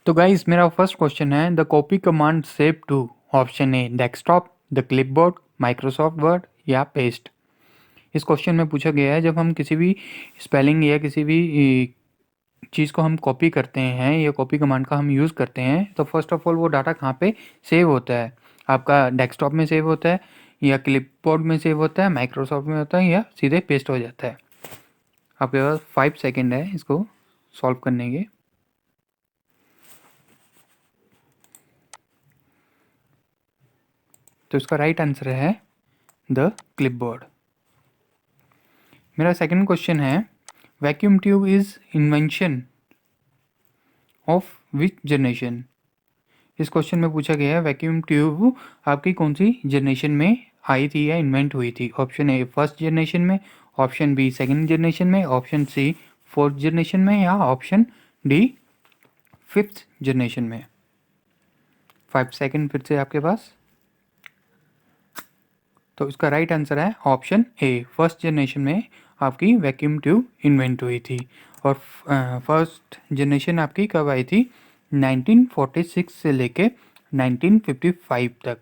तो गाइस मेरा first question है the copy command save to option A desktop, the clipboard, Microsoft Word या paste. इस question में पूछा गया है जब हम किसी भी स्पेलिंग या किसी भी चीज़ को हम कॉपी करते हैं या कॉपी कमांड का हम यूज़ करते हैं तो फर्स्ट ऑफ ऑल वो डाटा कहाँ पे सेव होता है। आपका डेस्कटॉप में सेव होता है या क्लिपबोर्ड में सेव होता है, माइक्रोसॉफ्ट में होता है या सीधे पेस्ट हो जाता है। आपके पास 5 सेकेंड है इसको सॉल्व करने के। तो इसका राइट आंसर है द क्लिपबोर्ड। मेरा सेकंड क्वेश्चन है vacuum tube is invention of which generation. इस क्वेश्चन में पूछा गया है वैक्यूम ट्यूब आपकी कौन सी जनरेशन में आई थी या इन्वेंट हुई थी। ऑप्शन ए फर्स्ट जनरेशन में, ऑप्शन बी सेकंड जनरेशन में, ऑप्शन सी फोर्थ जनरेशन में या ऑप्शन डी फिफ्थ जनरेशन में। 5 सेकंड फिर से आपके पास। तो इसका राइट आंसर है ऑप्शन ए फर्स्ट जनरेशन में आपकी वैक्यूम ट्यूब इन्वेंट हुई थी। और फर्स्ट जनरेशन आपकी कब आई थी 1946 से लेके 1955 तक।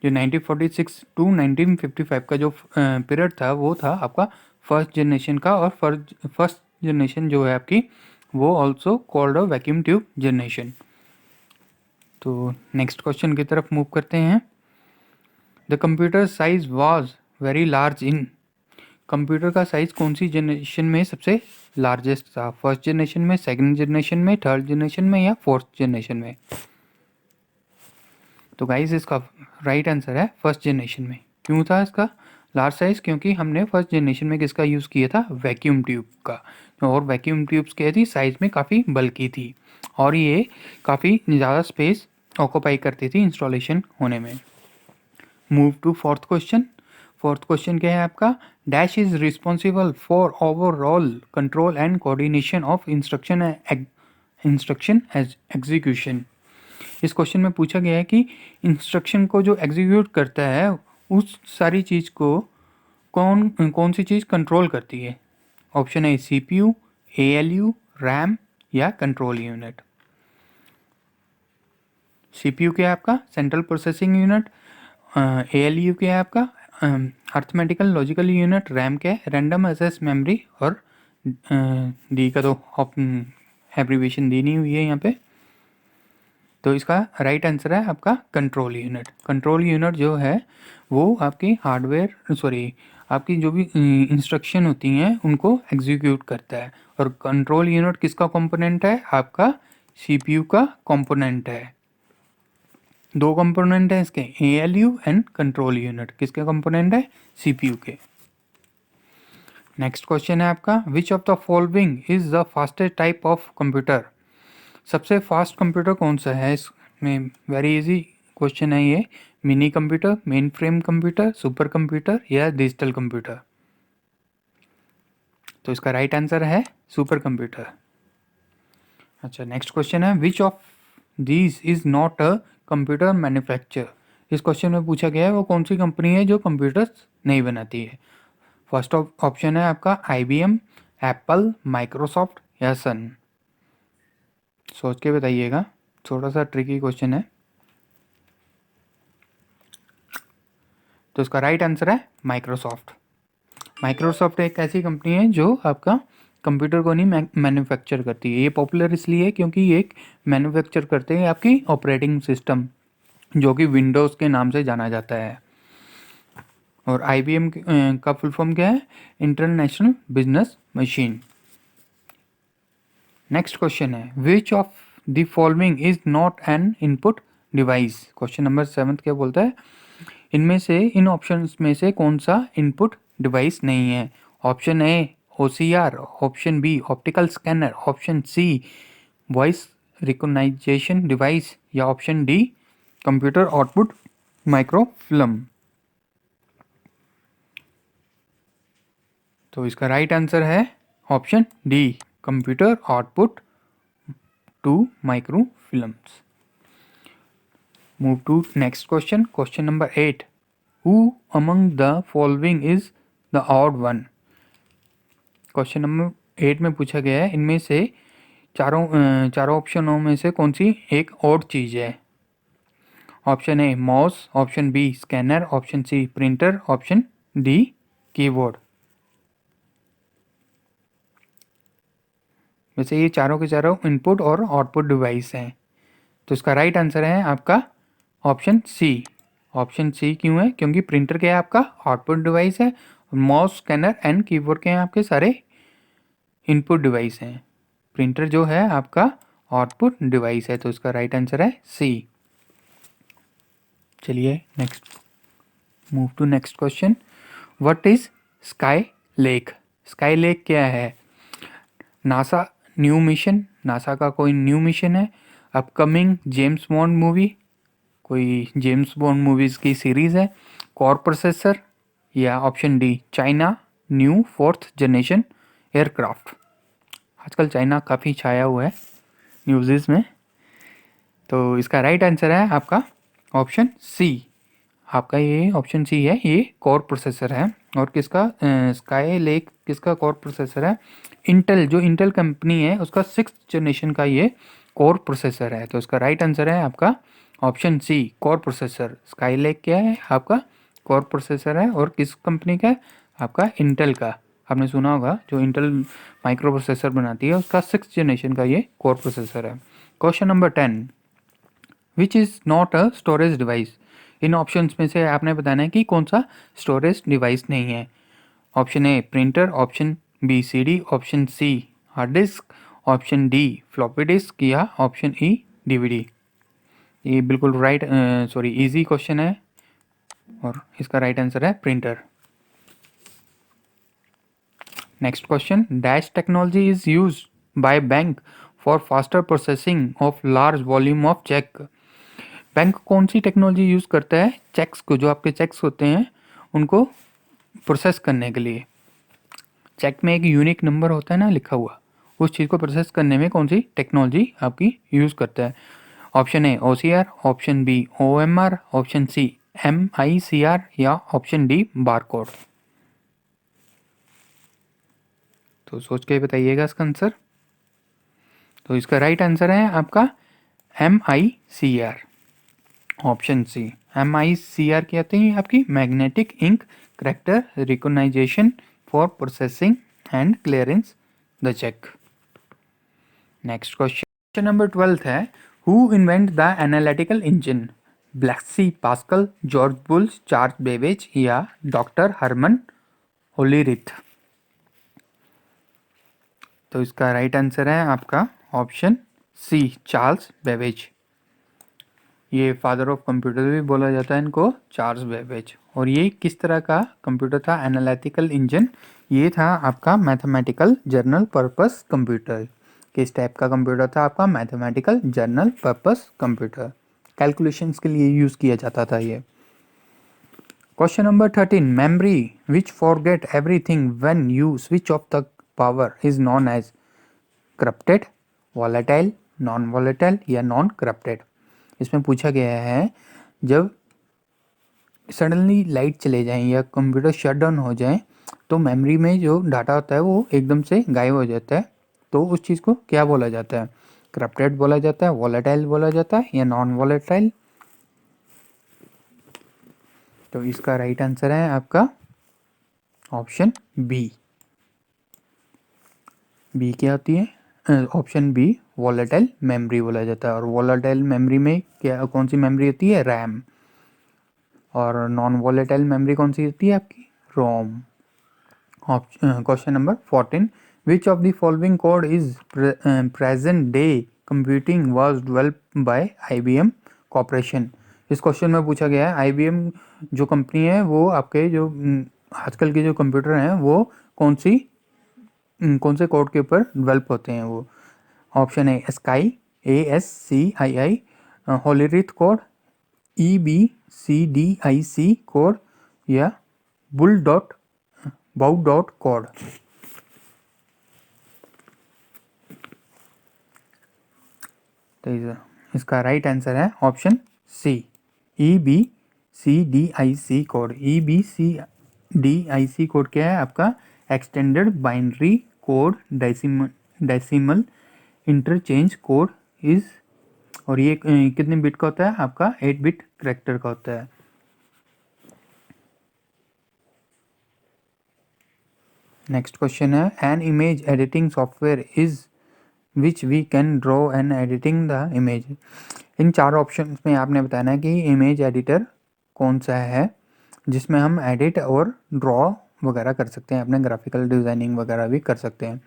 जो 1946 टू 1955 का जो पीरियड था वो था आपका फर्स्ट जनरेशन का। और फर्स्ट जनरेशन जो है आपकी वो also called a vacuum tube generation. तो नेक्स्ट क्वेश्चन की तरफ मूव करते हैं। The computer size was very large in. Computer का साइज कौन सी जनरेशन में सबसे लार्जेस्ट था। फर्स्ट जनरेशन में, सेकंड जनरेशन में, थर्ड जनरेशन में या फोर्थ जनरेशन में। तो गाइस इसका राइट आंसर है फर्स्ट जनरेशन में। क्यों था इसका लार्ज साइज? क्योंकि हमने फर्स्ट जनरेशन में किसका यूज़ किया था वैक्यूम ट्यूब का। और वैक्यूम ट्यूब्स क्या थी साइज में काफ़ी बल्की थी और ये काफ़ी ज़्यादा स्पेस ऑक्यूपाई करती थी इंस्टॉलेशन होने में। Move to fourth question. Fourth question क्या है आपका dash is responsible for overall control and coordination of instruction as execution. इस क्वेश्चन में पूछा गया है कि इंस्ट्रक्शन को जो एग्जीक्यूट करता है उस सारी चीज़ को कौन कौन सी चीज़ कंट्रोल करती है। ऑप्शन ए CPU, ALU, रैम या कंट्रोल यूनिट। CPU क्या है आपका सेंट्रल प्रोसेसिंग यूनिट, ALU क्या है आपका अर्थमेटिकल लॉजिकल यूनिट, रैम क्या है रैंडम एक्सेस मेमोरी और डी का तो एब्रीविएशन दी नहीं हुई है यहाँ पे। तो इसका राइट आंसर है आपका कंट्रोल यूनिट। कंट्रोल यूनिट जो है वो आपकी हार्डवेयर आपकी जो भी इंस्ट्रक्शन होती हैं उनको एग्जीक्यूट करता है। और कंट्रोल यूनिट किसका कंपोनेंट है आपका CPU का कंपोनेंट है। दो कंपोनेंट है इसके ALU एंड कंट्रोल यूनिट। किसके कंपोनेंट है CPU के। नेक्स्ट क्वेश्चन है आपका विच of the following is the fastest type of computer. सबसे फास्ट कंप्यूटर कौन सा है इसमें। वेरी इजी क्वेश्चन है ये। Mini computer, main frame computer, super computer या डिजिटल कंप्यूटर। तो इसका राइट आंसर है सुपर कंप्यूटर। अच्छा नेक्स्ट क्वेश्चन है which of these is not a computer manufacture. इस क्वेश्चन में पूछा गया है वो कौन सी कंपनी है जो कंप्यूटर्स नहीं बनाती है। फर्स्ट ऑप्शन है आपका IBM, एप्पल, माइक्रोसॉफ्ट या सन। सोच के बताइएगा, थोड़ा सा ट्रिकी क्वेश्चन है। तो इसका राइट आंसर है माइक्रोसॉफ्ट। माइक्रोसॉफ्ट एक ऐसी कंपनी है जो आपका कंप्यूटर को नहीं मैन्युफैक्चर करती है। ये पॉपुलर इसलिए है क्योंकि ये एक मैन्युफैक्चर करते हैं आपकी ऑपरेटिंग सिस्टम जो कि विंडोज़ के नाम से जाना जाता है। और IBM का फुल फॉर्म क्या है international business machine. Next question है which of the following is not an input device. Question number 7 क्या बोलता है इनमें से इन ऑप्शंस में से कौन सा इनपुट डिवाइस नहीं है। Option A OCR, option B optical scanner, option C voice recognition device या option D computer output microfilm. तो इसका राइट आंसर है option D computer output to microfilms. Move to next question. Question number 8 who among the following is the odd one. Question number 8 में पूछा गया है इनमें से चारों ऑप्शनों में से कौन सी एक और चीज़ है? Option A mouse, option B scanner, option C printer, option D keyboard. वैसे ये चारों के चारों इनपुट और आउटपुट डिवाइस हैं, तो इसका राइट आंसर है आपका ऑप्शन सी। ऑप्शन सी क्यों है? क्योंकि प्रिंटर क्या है आपका आउटपुट डिवाइस है, माउस स्कैनर एंड कीबोर्ड के हैं आपके सारे इनपुट डिवाइस हैं। प्रिंटर जो है आपका आउटपुट डिवाइस है, तो इसका राइट आंसर है सी। चलिए next, move to next question. What is Skylake? Skylake क्या है? नासा न्यू मिशन, नासा का कोई न्यू मिशन है, अपकमिंग जेम्स बॉन्ड मूवी, कोई जेम्स बॉन्ड मूवीज़ की सीरीज़ है, कोर प्रोसेसर, या option D China new fourth generation aircraft. आजकल चाइना काफ़ी छाया हुआ है न्यूज़ में, तो इसका राइट आंसर है आपका ऑप्शन सी। आपका ये ऑप्शन सी है, ये कोर प्रोसेसर है। और किसका स्काई लेक किसका कोर प्रोसेसर है? इंटेल, जो इंटेल कंपनी है उसका 6th जनरेशन का ये कोर प्रोसेसर है, तो इसका राइट आंसर है आपका option C core processor. Skylake क्या है आपका कोर प्रोसेसर है, और किस कंपनी का है? आपका इंटेल का। आपने सुना होगा जो इंटेल माइक्रो प्रोसेसर बनाती है उसका 6th जनरेशन का ये कोर प्रोसेसर है। Question number 10, which is not a storage device? In options में से आपने बताना है कि कौन सा स्टोरेज डिवाइस नहीं है। Option A printer, option B CD, option C hard disk, option D floppy disk, या ऑप्शन ई डीवीडी। ये बिल्कुल राइट इजी क्वेश्चन है, और इसका राइट आंसर है printer. Next question, dash technology is use by bank for faster processing of large volume of cheque. Bank कौन सी technology use करता है चेक्स को, जो आपके चेक्स होते हैं उनको प्रोसेस करने के लिए? चेक में एक यूनिक नंबर होता है ना लिखा हुआ, उस चीज़ को प्रोसेस करने में कौन सी टेक्नोलॉजी आपकी यूज़ करता है? Option A OCR, option B OMR, option C MICR, या ऑप्शन डी बारकोड। तो सोच के बताइएगा इसका आंसर। तो इसका राइट आंसर है आपका MICR, ऑप्शन सी। MICR कहते हैं आपकी magnetic ink character recognization for processing and clearance the cheque. Next question number 12 है, who invent the analytical engine? Blaise Pascal, George Boole's, Charles Babbage, या doctor Herman Hollerith. तो इसका right answer है आपका option C Charles Babbage. ये father of computer भी बोला जाता है इनको, चार्ल्स बेबेज। और ये किस तरह का कंप्यूटर था एनालिटिकल इंजन? ये था आपका मैथमेटिकल जर्नल पर्पस कंप्यूटर। किस टाइप का कंप्यूटर था आपका? Mathematical general purpose computer, calculations के लिए यूज़ किया जाता था ये। Question number 13, memory which forget everything when you switch off the power is known as corrupted, volatile, non volatile, या नॉन करप्टेड। इसमें पूछा गया है जब सडनली लाइट चले जाएं या कंप्यूटर शट डाउन हो जाए तो मेमोरी में जो डाटा होता है वो एकदम से गायब हो जाता है, तो उस चीज़ को क्या बोला जाता है? करप्टेड बोला जाता है, वॉलेटाइल बोला जाता है, या नॉन वॉलेटाइल? तो इसका राइट आंसर है आपका ऑप्शन बी। बी क्या होती है? ऑप्शन बी वॉलेटाइल मेमोरी बोला जाता है। और वॉलेटाइल मेमोरी में क्या कौन सी मेमोरी होती है? रैम। और नॉन वॉलेटाइल मेमोरी कौन सी होती है आपकी? ROM. Question number 14, which of the following code is present day computing was developed by IBM corporation. इस क्वेश्चन में पूछा गया है IBM जो कंपनी है वो आपके जो आजकल के जो कंप्यूटर हैं वो कौन से कोड के ऊपर डेवलप होते हैं वो? Option A ASCII, ASCII, Hollerith code, EBCDIC code, या बाउ डॉट कोड। तो इसका राइट आंसर है option C EBCDIC code. EBCDIC code क्या है आपका? Extended binary code decimal interchange code is, और ये कितने बिट का होता है आपका 8 बिट करेक्टर का होता है। नेक्स्ट क्वेश्चन है an image editing software is which we can draw and editing the image. इन चार ऑप्शन में आपने बताना है कि इमेज एडिटर कौन सा है जिसमें हम एडिट और ड्रॉ वगैरह कर सकते हैं, अपने ग्राफिकल डिज़ाइनिंग वगैरह भी कर सकते हैं।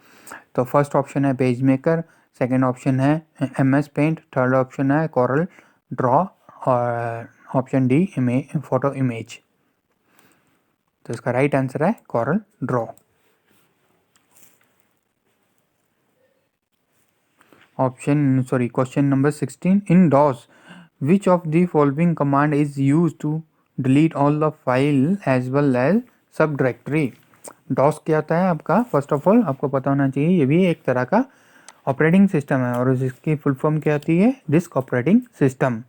तो फर्स्ट ऑप्शन है पेज मेकर, सेकेंड ऑप्शन है MS पेंट, थर्ड ऑप्शन है कोरल ड्रॉ, और ऑप्शन डी फोटो इमेज। तो इसका राइट आंसर है Corel draw. Question number 16 in DOS which of the following command is use to delete all the file as well as sub directory. DOS क्या होता है आपका, first of all आपको पता होना चाहिए, ये भी एक तरह का ऑपरेटिंग सिस्टम है और इसकी फुल फॉर्म क्या आती है, डिस्क ऑपरेटिंग सिस्टम।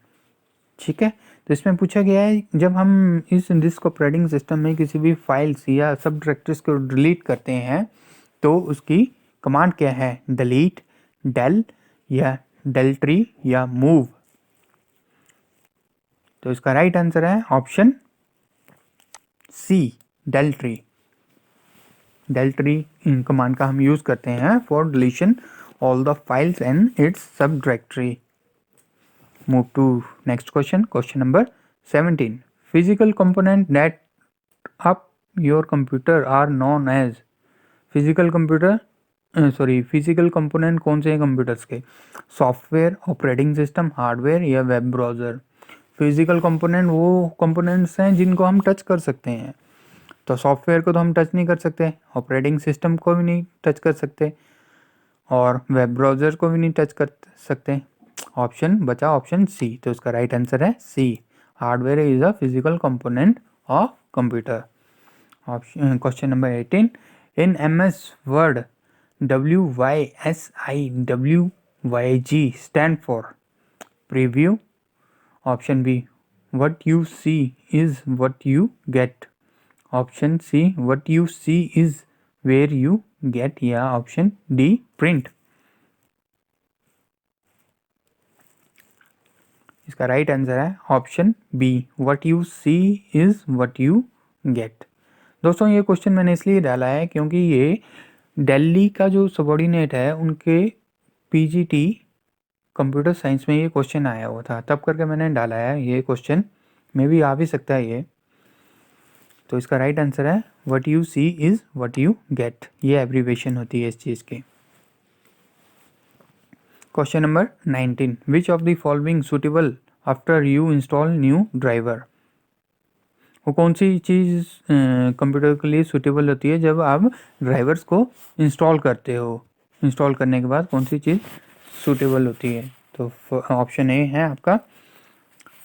ठीक है, तो इसमें पूछा गया है जब हम इस डिस्क ऑपरेटिंग सिस्टम में किसी भी फाइल्स या सब डायरेक्टरीज को डिलीट करते हैं तो उसकी कमांड क्या है, डिलीट, डेल या डेल्ट्री या मूव। तो इसका राइट आंसर है ऑप्शन सी, डेल्ट्री। डेल्ट्री कमांड का हम यूज करते हैं for deletion all the files and it's सब directory. Move to next question. Question number 17. Physical component that up your computer are known as physical component कौन से हैं कंप्यूटर्स के, सॉफ्टवेयर, ऑपरेटिंग सिस्टम, हार्डवेयर या web browser. Physical component वो components हैं जिनको हम टच कर सकते हैं, तो सॉफ्टवेयर को तो हम टच नहीं कर सकते, ऑपरेटिंग सिस्टम को भी नहीं टच कर सकते और वेब ब्राउज़र को भी नहीं टच कर सकते। ऑप्शन बचा ऑप्शन सी, तो इसका राइट आंसर है C, hardware is a physical component of computer. Option question number 18 in MS word WYSIWYG stand for preview, option B what you see is what you get, option C what you see is where you get, या option D print. इसका right answer है option B, what you see is what you get. दोस्तों ये question मैंने इसलिए डाला है क्योंकि ये दिल्ली का जो सबॉर्डिनेट है उनके PGT कंप्यूटर साइंस में ये क्वेश्चन आया हुआ था, तब करके मैंने डाला है। ये क्वेश्चन में भी आ भी सकता है ये, तो इसका राइट आंसर है what you see is what you get, ये एब्रीवेशन होती है इस चीज़ की। Question number 19 which of the following suitable after you install new driver. वो कौन सी चीज़ कंप्यूटर के लिए सुटेबल होती है जब आप ड्राइवर्स को इंस्टॉल करते हो, इंस्टॉल करने के बाद कौन सी चीज़ सुटेबल होती है। तो ऑप्शन ए है आपका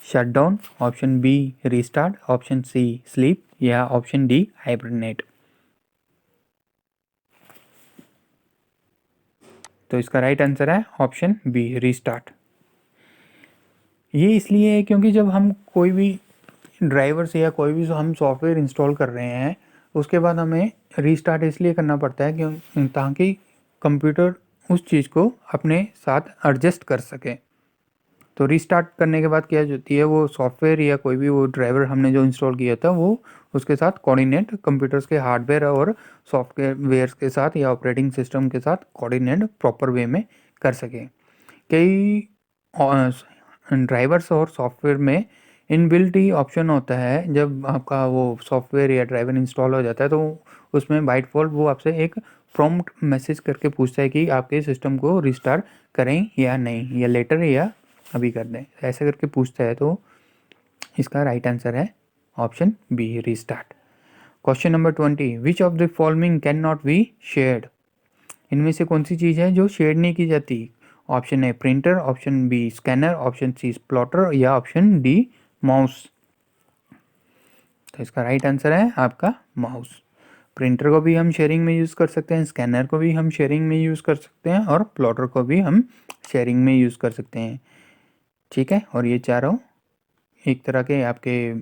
shutdown, option B restart, option C sleep या ऑप्शन डी हाइब्रिनेट। तो इसका राइट आंसर है ऑप्शन बी रीस्टार्ट। ये इसलिए है क्योंकि जब हम कोई भी ड्राइवर से या कोई भी हम सॉफ्टवेयर इंस्टॉल कर रहे हैं उसके बाद हमें रीस्टार्ट इसलिए करना पड़ता है क्यों, ताकि कंप्यूटर उस चीज़ को अपने साथ एडजस्ट कर सके। तो रीस्टार्ट करने के बाद क्या होती है, वो सॉफ्टवेयर या कोई भी वो ड्राइवर हमने जो इंस्टॉल किया था वो उसके साथ कोऑर्डिनेट कंप्यूटर्स के हार्डवेयर और सॉफ्टवेयर के साथ या ऑपरेटिंग सिस्टम के साथ कोऑर्डिनेट प्रॉपर वे में कर सके। कई ड्राइवर्स और सॉफ्टवेयर में इनबिल्ट ही ऑप्शन होता है, जब आपका वो सॉफ्टवेयर या ड्राइवर इंस्टॉल हो जाता है तो उसमें बाय डिफ़ॉल्ट वो आपसे एक प्रॉम्प्ट मैसेज करके पूछता है कि आपके सिस्टम को रिस्टार्ट करें या नहीं, या लेटर या अभी कर दें, ऐसे करके पूछता है। तो इसका राइट आंसर है option B restart. Question number 20 which of the following can not be shared. इनमें से कौन सी चीज़ है जो शेयर नहीं की जाती। Option A printer, option B scanner, option C plotter या ऑप्शन डी माउस। तो इसका राइट आंसर है आपका माउस। प्रिंटर को भी हम शेयरिंग में यूज़ कर सकते हैं, स्कैनर को भी हम शेयरिंग में यूज़ कर सकते हैं और प्लॉटर को भी हम शेयरिंग में यूज़ कर सकते हैं। ठीक है, और ये चारों एक तरह के आपके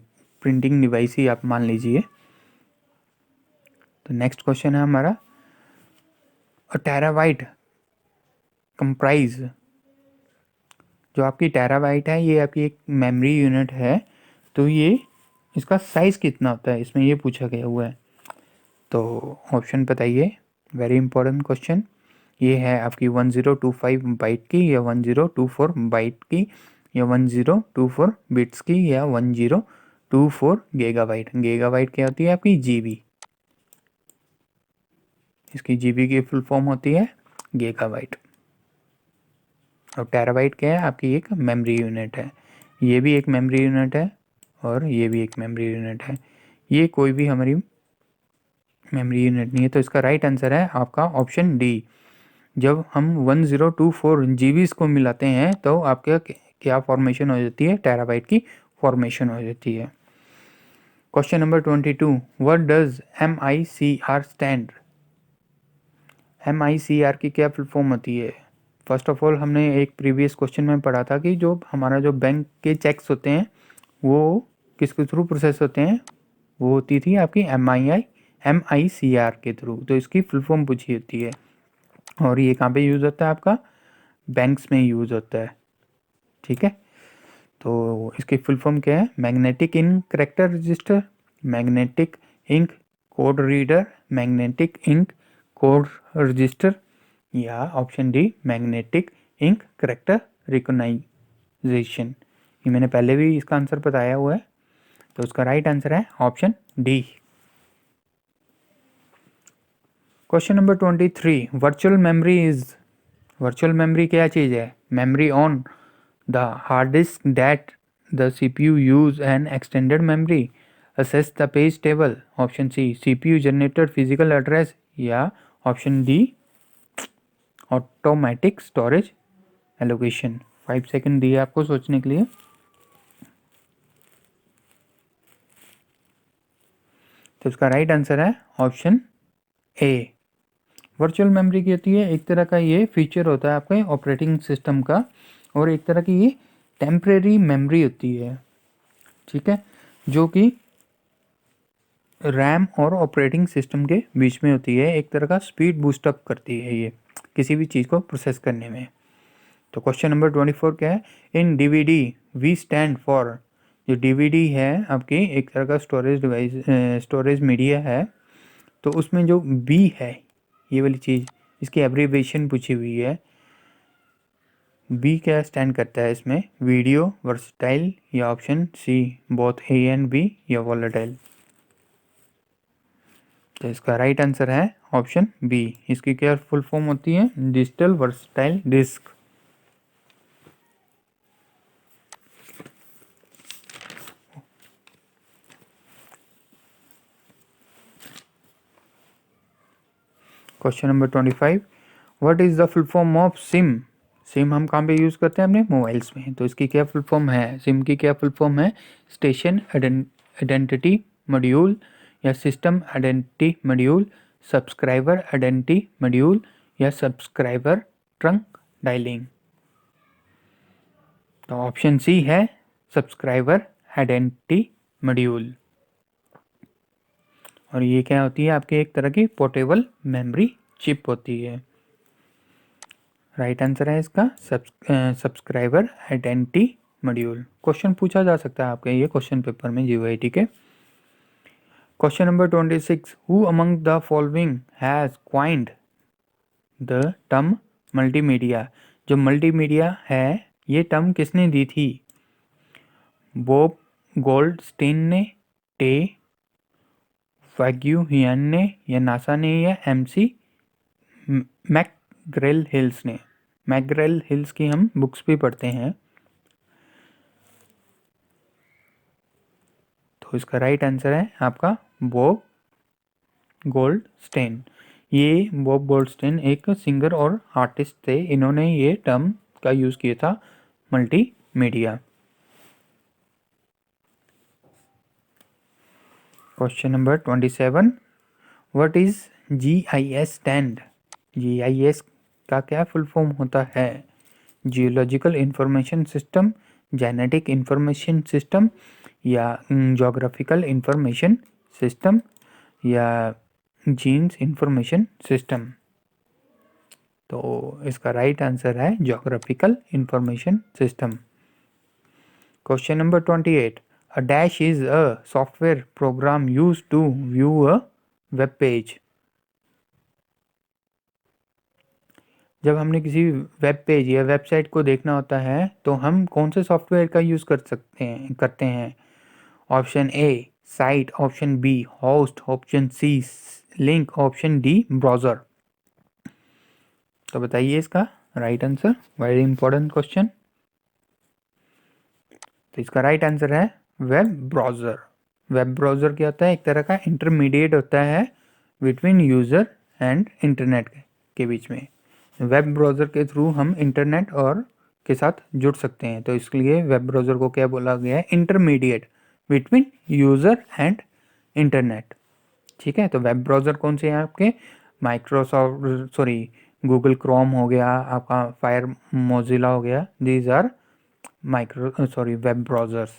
प्रिंटिंग डिवाइस ही आप मान लीजिए। तो नेक्स्ट क्वेश्चन है हमारा, अ टेराबाइट कंप्राइज, जो आपकी टेराबाइट है ये आपकी एक मेमोरी यूनिट है, तो ये इसका साइज़ कितना होता है इसमें ये पूछा गया हुआ है। तो ऑप्शन बताइए, वेरी इंपॉर्टेंट क्वेश्चन। ये है आपकी 1025 बाइट की या 1024 बाइट की या 1024 बिट्स की या 1024 गीगाबाइट। गीगाबाइट क्या होती है आपकी जीबी, इसकी जीबी की फुल फॉर्म होती है गीगाबाइट। और टेराबाइट क्या है आपकी एक मेमोरी यूनिट है, ये भी एक मेमोरी यूनिट है और ये भी एक मेमोरी यूनिट है, ये कोई भी हमारी मेमोरी यूनिट नहीं है। तो इसका राइट आंसर है आपका ऑप्शन डी। जब हम 1024 जीबीज को मिलाते हैं तो आपके क्या फॉर्मेशन हो जाती है, टेराबाइट की फॉर्मेशन हो जाती है। Question number 22, what does MICR stand. MICR की क्या फुल फॉर्म होती है। फर्स्ट ऑफ ऑल हमने एक प्रीवियस क्वेश्चन में पढ़ा था कि जो हमारा जो बैंक के चेक्स होते हैं वो किसके थ्रू प्रोसेस होते हैं, वो होती थी आपकी MICR के थ्रू। तो इसकी फुल फॉर्म पूछी होती है और ये कहाँ पे यूज़ होता है आपका, बैंक्स में यूज़ होता है। ठीक है, तो इसकी फुल फॉर्म क्या है, magnetic ink character register, magnetic ink code reader, magnetic ink code register, या option D magnetic ink character recognization. ये मैंने पहले भी इसका आंसर बताया हुआ है, तो उसका राइट आंसर है option D. Question number 23, virtual memory is. Virtual memory क्या चीज़ है, memory on the hard disk that the CPU use an extended memory, access the page table, option C CPU generated physical address, या option D automatic storage allocation. 5 second दिए आपको सोचने के लिए। तो इसका राइट आंसर है ऑप्शन ए। वर्चुअल मेमोरी की होती है एक तरह का ये फीचर होता है आपके ऑपरेटिंग सिस्टम का, और एक तरह की ये टेम्परेरी मेमोरी होती है। ठीक है, जो कि रैम और ऑपरेटिंग सिस्टम के बीच में होती है, एक तरह का स्पीड बूस्टअप करती है ये किसी भी चीज़ को प्रोसेस करने में। तो क्वेश्चन नंबर 24 क्या है, इन DVD वी स्टैंड फॉर। जो DVD है आपकी एक तरह का स्टोरेज डिवाइस, स्टोरेज मीडिया है, तो उसमें जो B है ये वाली चीज़, इसकी एब्रीविएशन पूछी हुई है। B क्या स्टैंड करता है इसमें, वीडियो वर्सटाइल, या option C both A and B, या वॉलेटाइल। तो इसका राइट आंसर है ऑप्शन बी। इसकी क्या फुल फॉर्म होती है, digital versatile disc. Question number 25, what is the full form of SIM. SIM हम कहाँ पे यूज़ करते हैं अपने मोबाइल्स में, तो इसकी क्या फुल फॉर्म है, सिम की क्या फुल फॉर्म है, स्टेशन आइडेंटिटी मॉड्यूल, या system identity module, subscriber identity module, या सब्सक्राइबर ट्रंक डायलिंग। तो ऑप्शन सी है सब्सक्राइबर आइडेंटिटी मॉड्यूल। और ये क्या होती है आपके एक तरह की पोर्टेबल मेमोरी चिप होती है। राइट आंसर है इसका सब्सक्राइबर आइडेंटिटी मॉड्यूल। क्वेश्चन पूछा जा सकता है आपके ये क्वेश्चन पेपर में GY के। Question number 26, who among the following has coined the term multimedia. जो मल्टीमीडिया है ये टर्म किसने दी थी, बॉब गोल्डस्टीन ने, टे वैग्यूहियन ने, या नासा ने, या MC मैकग्रेल हिल्स ने। मैकग्रेल हिल्स की हम बुक्स भी पढ़ते हैं। तो इसका राइट आंसर है आपका बॉब गोल्डस्टीन। ये बॉब गोल्डस्टीन एक सिंगर और आर्टिस्ट थे, इन्होंने ये टर्म का यूज़ किया था multimedia. Question number 27, what is GIS stand. GIS का क्या फुल फॉर्म होता है, geological information system, genetic information system, या जोग्राफिकल इंफॉर्मेशन सिस्टम, या जीन्स इंफॉर्मेशन सिस्टम। तो इसका राइट आंसर है geographical information system. Question number 28, a dash is a software program used to view a web page. जब हमने किसी web page या website को देखना होता है तो हम कौन से सॉफ्टवेयर का यूज़ करते हैं? Option A site, option B host, option C link, option D browser. तो बताइए इसका right answer. Very important question. तो इसका राइट आंसर है वेब ब्राउज़र। वेब ब्राउज़र क्या होता है? एक तरह का इंटरमीडिएट होता है बिटवीन यूज़र एंड इंटरनेट के बीच में। वेब ब्राउज़र के थ्रू हम इंटरनेट और के साथ जुड़ सकते हैं, तो इसलिए वेब ब्राउज़र को क्या बोला गया है? Intermediate between user and internet. ठीक है, तो वेब ब्राउज़र कौन से हैं आपके? गूगल क्रोम हो गया, आपका फायर मोजिला हो गया, these are web browsers.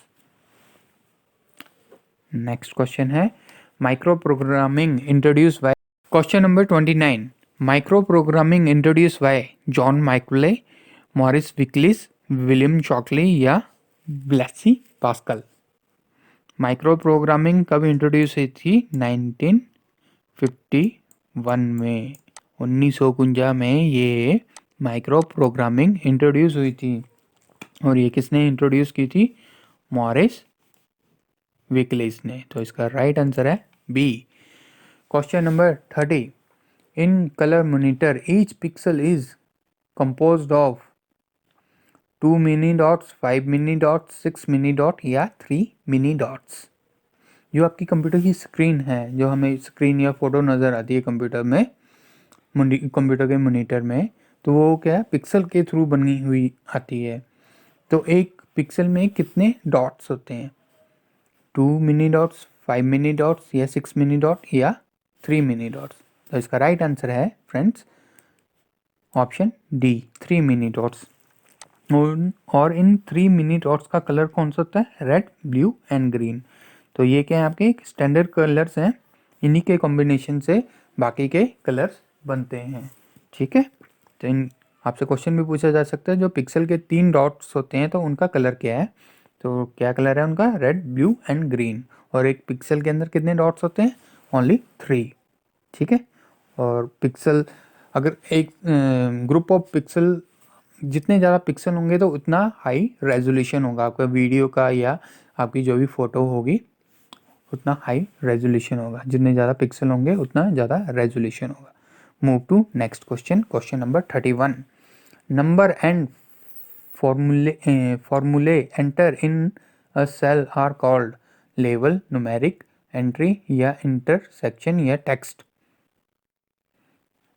Next question है micro programming introduce by. Question number 29, micro programming introduce by John Mauchly, Maurice विकलिस, विलियम शॉकली या ब्लेसी पास्कल। माइक्रो प्रोग्रामिंग कब इंट्रोड्यूस हुई थी? 1951 में, 1951 में ये माइक्रो प्रोग्रामिंग इंट्रोड्यूस हुई थी। और ये किसने इंट्रोड्यूस की थी? मॉरिस विकलिस ने। तो इसका राइट आंसर है B. Question number 30, in colour monitor each pixel is composed of 2 mini dots, 5 mini dots, 6 mini dot या 3 मिनी डॉट्स। जो आपकी कंप्यूटर की स्क्रीन है, जो हमें स्क्रीन या फोटो नज़र आती है कंप्यूटर में, कंप्यूटर के मॉनिटर में, तो वो क्या है? पिक्सल के थ्रू बनी हुई आती है। तो एक पिक्सल में कितने डॉट्स होते हैं? 2 मिनी डॉट्स, 5 मिनी डॉट्स या 6 मिनी डॉट या 3 मिनी डॉट्स। तो इसका राइट आंसर है friends option D, 3 mini dots. और इन 3 मिनी डॉट्स का कलर कौन सा होता है? Red, blue and green. तो ये क्या है? आपके स्टैंडर्ड कलर्स हैं, इन्हीं के कॉम्बिनेशन से बाकी के कलर्स बनते हैं। ठीक है, तो इन आपसे क्वेश्चन भी पूछा जा सकता है, जो पिक्सल के 3 डॉट्स होते हैं तो उनका कलर क्या है? तो क्या कलर है उनका? Red, blue and green. और एक पिक्सल के अंदर कितने डॉट्स होते हैं? ओनली 3। ठीक है, और पिक्सल, अगर एक ग्रुप ऑफ पिक्सल, जितने ज़्यादा पिक्सल होंगे तो उतना हाई रेजोल्यूशन होगा आपका वीडियो का, या आपकी जो भी फ़ोटो होगी उतना हाई रेजोल्यूशन होगा। जितने ज़्यादा पिक्सल होंगे उतना ज़्यादा रेजोल्यूशन होगा। Move to next question. Question number 31, number and formulae enter in a cell are called लेवल, न्यूमेरिक, एंट्री या इंटरसेक्शन या टेक्स्ट।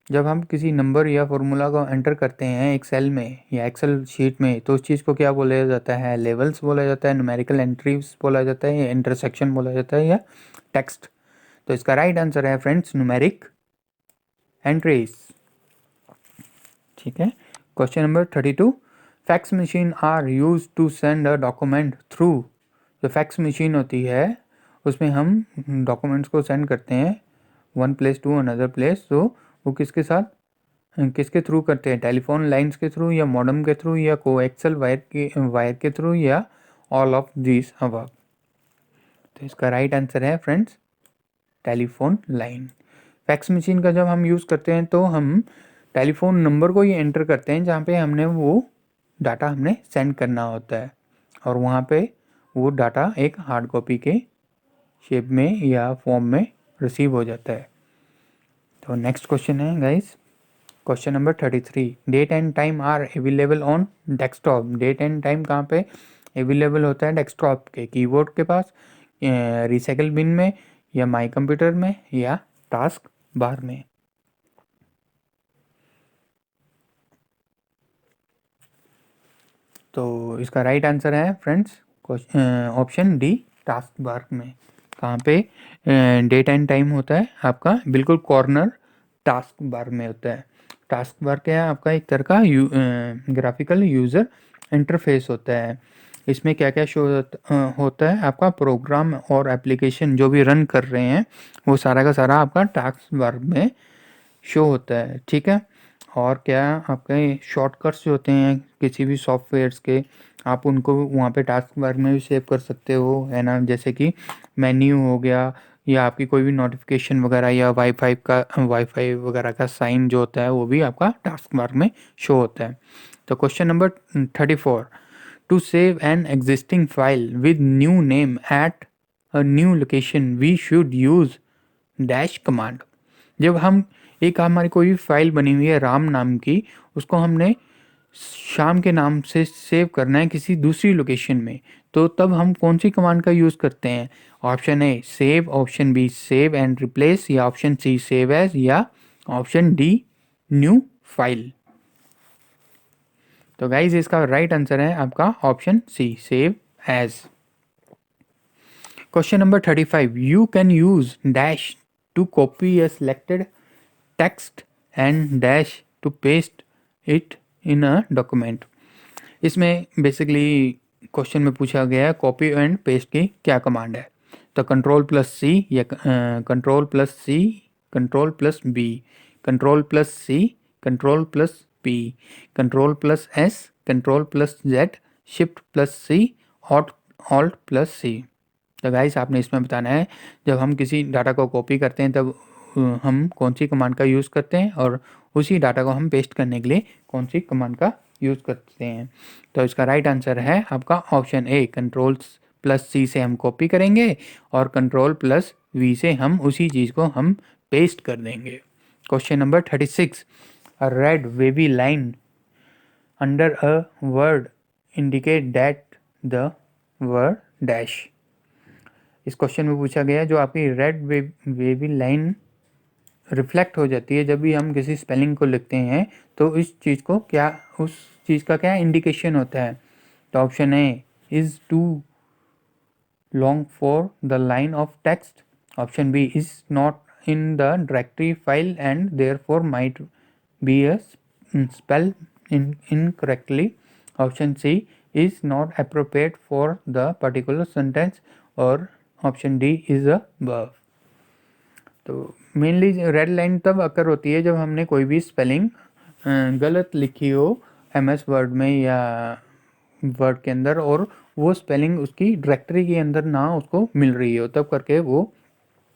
जब हम किसी नंबर या फॉर्मूला को एंटर करते हैं एक सेल में या एक्सेल शीट में, तो उस चीज़ को क्या बोला जाता है? लेवल्स बोला जाता है, न्यूमेरिकल एंट्रीज बोला जाता है, या इंटरसेक्शन बोला जाता है, या टेक्स्ट। तो इसका राइट आंसर है फ्रेंड्स न्यूमेरिक एंट्रीज। ठीक है, question number 32, fax machine are use to send a document through. जो फैक्स मशीन होती है उसमें हम डॉक्यूमेंट्स को सेंड करते हैं one place to another place. तो वो किसके थ्रू करते हैं? टेलीफोन लाइंस के थ्रू, या मॉडेम के थ्रू, या कोएक्सियल वायर के थ्रू, या ऑल ऑफ दिस अबव। तो इसका राइट आंसर है friends telephone line. Fax machine का जब हम यूज़ करते हैं तो हम टेलीफोन नंबर को ही एंटर करते हैं जहाँ पे हमने वो डाटा हमने सेंड करना होता है, और वहाँ पे वो डाटा एक हार्ड कॉपी के शेप में या फॉर्म में रिसीव हो जाता है। तो नेक्स्ट क्वेश्चन है guys, question number 33, date and time are available on desktop. Date and time कहाँ पे अवेलेबल होता है? डेस्कटॉप के कीबोर्ड के पास, रिसाइकल बिन में, या माई कंप्यूटर में, या टास्क बार में। तो इसका राइट आंसर है friends option D, task bar में। कहाँ पे डेट एंड टाइम होता है? आपका बिल्कुल कॉर्नर टास्क बार में होता है। टास्क बार क्या है? आपका एक तरह का ग्राफिकल यूज़र इंटरफेस होता है। इसमें क्या क्या शो होता है? आपका प्रोग्राम और एप्लीकेशन जो भी रन कर रहे हैं वो सारा का सारा आपका टास्क बार में शो होता है। ठीक है, और क्या आपके शॉर्टकट्स जो होते हैं किसी भी सॉफ्टवेयर्स के, आप उनको वहाँ पे टास्क बार में भी सेव कर सकते हो, है ना। जैसे कि मेन्यू हो गया, या आपकी कोई भी नोटिफिकेशन वगैरह, या वाईफाई वगैरह का साइन जो होता है वो भी आपका टास्क बार में शो होता है। तो question number 34, to save an existing file with new name at a new location we should use dash command. जब हम एक हमारी कोई भी फाइल बनी हुई है राम नाम की, उसको हमने शाम के नाम से सेव करना है किसी दूसरी लोकेशन में, तो तब हम कौन सी कमांड का यूज़ करते हैं? Option A save, option B save and replace, या ऑप्शन सी सेव एज, या ऑप्शन डी न्यू फाइल। तो गाइज इसका राइट आंसर है आपका option C save as. Question number 35, you can use dash to copy a selected text and dash to paste it in a document। इसमें basically question में पूछा गया है copy and paste की क्या कमांड है। तो कंट्रोल प्लस सी, या control plus C, control plus B, control plus C, control plus P, control plus S, control plus Z, shift plus C, alt plus C. तो guys आपने इसमें बताना है जब हम किसी डाटा को कॉपी करते हैं तब हम कौन सी कमांड का यूज़ करते हैं, और उसी डाटा को हम पेस्ट करने के लिए कौन सी कमांड का यूज़ करते हैं। तो इसका राइट आंसर है आपका ऑप्शन ए, कंट्रोल प्लस सी से हम कॉपी करेंगे और कंट्रोल प्लस वी से हम उसी चीज़ को हम पेस्ट कर देंगे। Question number 36, a red wavy line under a word indicate that the word dash. इस क्वेश्चन में पूछा गया जो आपकी रेड वेवी लाइन रिफ्लेक्ट हो जाती है जब भी हम किसी स्पेलिंग को लिखते हैं, तो इस चीज़ को क्या, उस चीज़ का क्या इंडिकेशन होता है? तो option A is too long for the line of text, option B is not in the directory file and therefore might be a spell incorrectly, option C is not appropriate for the particular sentence, और option D is a verb। तो mainly red line तब occur होती है जब हमने कोई भी spelling गलत लिखी हो एमएस वर्ड में या वर्ड के अंदर, और वो स्पेलिंग उसकी डायरेक्टरी के अंदर ना उसको मिल रही हो, तब करके वो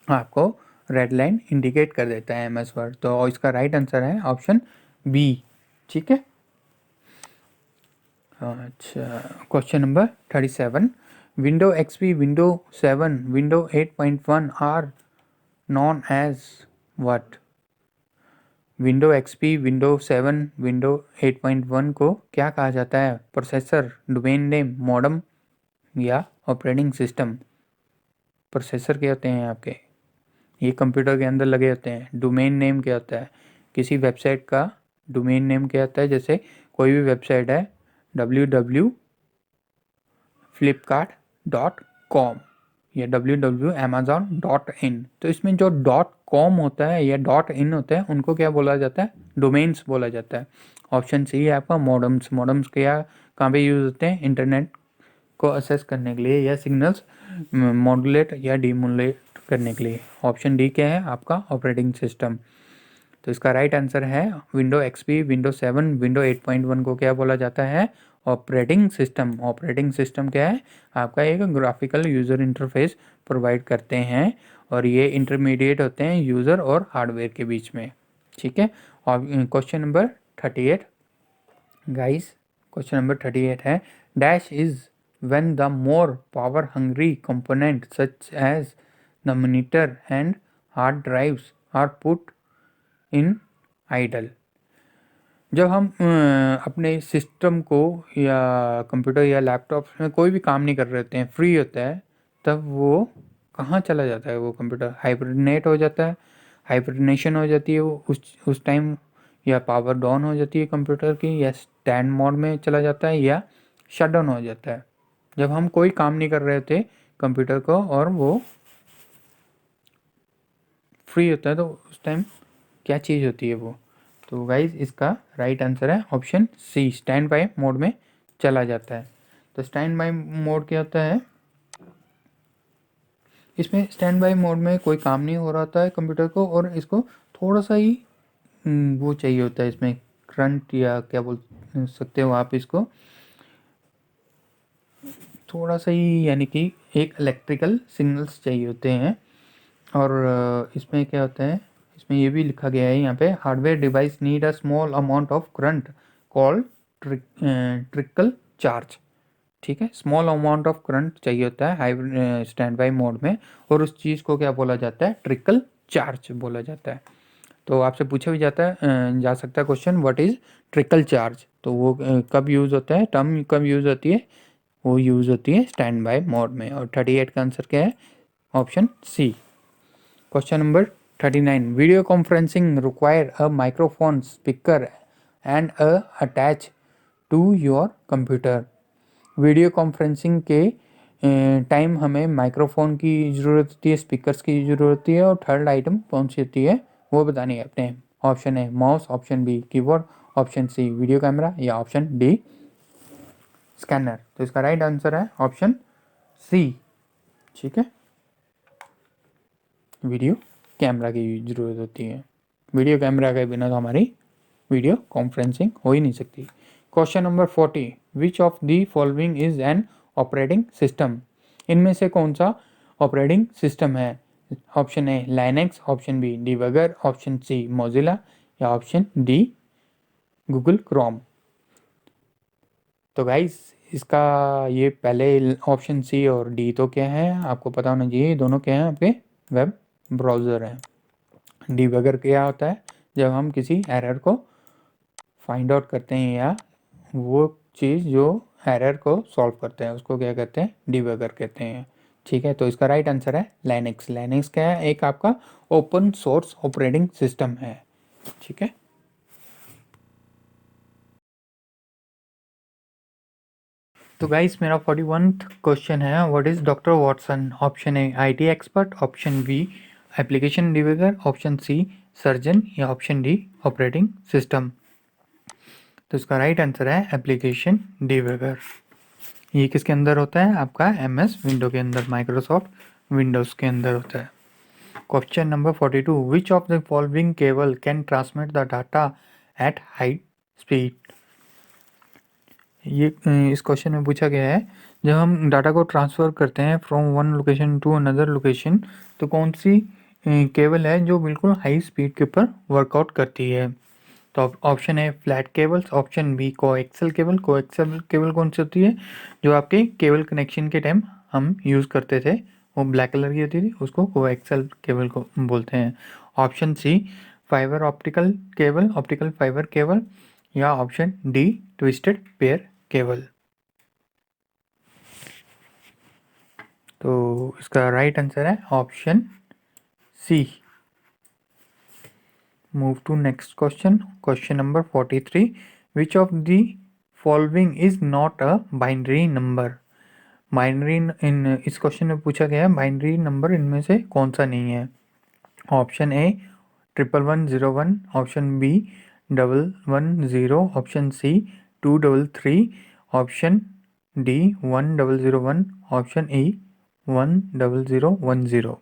आपको रेड लाइन इंडिकेट कर देता है एमएस वर्ड। तो इसका राइट आंसर है ऑप्शन बी। ठीक है। अच्छा, question number 37, window XP, window 7, window 8.1 are known as what? Window XP, window 7, window 8.1 को क्या कहा जाता है? प्रोसेसर, डोमेन नेम, मॉडम, या ऑपरेटिंग सिस्टम। प्रोसेसर क्या होते हैं आपके, ये कंप्यूटर के अंदर लगे होते हैं। डोमेन नेम क्या होता है, किसी वेबसाइट का डोमेन नेम क्या होता है? जैसे कोई भी वेबसाइट है www.flipkart.com या www.amazon.in, तो इसमें जो .com होता है या .in होता है उनको क्या बोला जाता है? डोमेन्स बोला जाता है। ऑप्शन सी है आपका मॉडम्स। मॉडम्स क्या, कहाँ पे यूज़ होते हैं? इंटरनेट को असेस करने के लिए या सिग्नल्स मॉड्यूलेट या डीमोडुलेट करने के लिए। ऑप्शन डी क्या है आपका? Operating system. तो इसका राइट आंसर है विंडो एक्सपी, विंडो 7, विंडो 8.1 को क्या बोला जाता है? Operating system. ऑपरेटिंग सिस्टम क्या है आपका? एक ग्राफिकल यूज़र इंटरफेस प्रोवाइड करते हैं, और ये इंटरमीडिएट होते हैं यूज़र और हार्डवेयर के बीच में। ठीक है। और question number 38 guys, question number 38 है dash is when the more power hungry component such as the monitor and hard drives are put in idle। जब हम अपने सिस्टम को या कंप्यूटर या लैपटॉप में कोई भी काम नहीं कर रहे होते हैं, फ्री होता है, तब वो कहाँ चला जाता है? वो कंप्यूटर हाइब्रिनेट हो जाता है, हाइब्रिनेशन हो जाती है वो उस टाइम, या पावर डाउन हो जाती है कंप्यूटर की, या स्टैंड मोड में चला जाता है, या शट डाउन हो जाता है। जब हम कोई काम नहीं कर रहे थे कंप्यूटर को और वो फ्री होता है, तो उस टाइम क्या चीज़ होती है वो? तो गाइज इसका राइट आंसर है option C, stand by mode में चला जाता है। तो स्टैंड बाय मोड क्या होता है? इसमें स्टैंड बाय मोड में कोई काम नहीं हो रहा होता है कंप्यूटर को, और इसको थोड़ा सा ही वो चाहिए होता है इसमें करंट या क्या बोल सकते हो आप इसको, थोड़ा सा ही, यानी कि एक इलेक्ट्रिकल सिग्नल्स चाहिए होते हैं। और इसमें क्या होता है, इसमें ये भी लिखा गया है यहाँ पे, hardware device need a small amount of current called trickle charge. ठीक है, स्मॉल अमाउंट ऑफ करंट चाहिए होता है हाई स्टैंड बाई मोड में, और उस चीज़ को क्या बोला जाता है, ट्रिकल चार्ज बोला जाता है। तो आपसे पूछा भी जाता है जा सकता है question, what is trickle charge, तो वो कब यूज़ होता है, टर्म कब यूज़ होती है, वो यूज़ होती है स्टैंड बाय मोड में। और 38 का आंसर क्या है, option C. Question number 39, video conferencing require a microphone speaker and attach to your computer. Video conferencing के टाइम हमें माइक्रोफोन की ज़रूरत होती है, स्पीकर्स की ज़रूरत होती है, और थर्ड आइटम कौन सी होती है वो बतानी है अपने। ऑप्शन है mouse, option B keyboard, option C video camera, या ऑप्शन डी स्कैनर। तो इसका राइट आंसर है ऑप्शन सी। ठीक है, वीडियो कैमरा की ज़रूरत होती है, वीडियो कैमरा के बिना तो हमारी वीडियो कॉन्फ्रेंसिंग हो ही नहीं सकती। Question number 40, which of the following is an operating system. इनमें से कौन सा ऑपरेटिंग सिस्टम है। Option A Linux, option B debugger, option C Mozilla, या ऑप्शन डी गूगल क्रोम। तो गाइस इसका ये पहले ऑप्शन सी और डी तो क्या है आपको पता होना चाहिए, दोनों क्या हैं आपके वेब ब्राउज़र हैं। डिबगर क्या होता है, जब हम किसी एरर को फाइंड आउट करते हैं, या वो चीज़ जो एरर को सॉल्व करते हैं उसको क्या कहते हैं, डिबगर कहते हैं। ठीक है, तो इसका राइट आंसर है लाइनेक्स। लाइनेक्स क्या है, एक आपका ओपन सोर्स ऑपरेटिंग सिस्टम है। ठीक है, तो गाइस मेरा 41th क्वेश्चन है, what is doctor Watson. Option A IT expert, option B application debugger, option C surgeon, या ऑप्शन डी ऑपरेटिंग सिस्टम। तो इसका राइट आंसर है एप्लीकेशन डिबगर। ये किसके अंदर होता है, आपका एमएस विंडो के अंदर, माइक्रोसॉफ्ट विंडोज़ के अंदर होता है। Question number 42, which of the following cable can transmit the data at high speed. ये इस क्वेश्चन में पूछा गया है, जब हम डाटा को ट्रांसफ़र करते हैं from one location to another location, तो कौन सी केबल है जो बिल्कुल हाई स्पीड के ऊपर वर्कआउट करती है। तो ऑप्शन है flat cables, option B coaxial cable. Coaxial cable कौन सी होती है, जो आपके केबल कनेक्शन के टाइम हम यूज़ करते थे, वो ब्लैक कलर की होती थी, उसको कोएक्सल केबल को बोलते हैं। Option C fibre optical cable, optical fibre cable, या option D twisted pair cable. तो इसका राइट आंसर है option C. Move to next question, question number 43, which of the following is not a binary number. Binary in इस question में पूछा गया है binary number इनमें से कौन सा नहीं है। Option A 1101, option B 111, option C 233, option D 1001, option E 10010।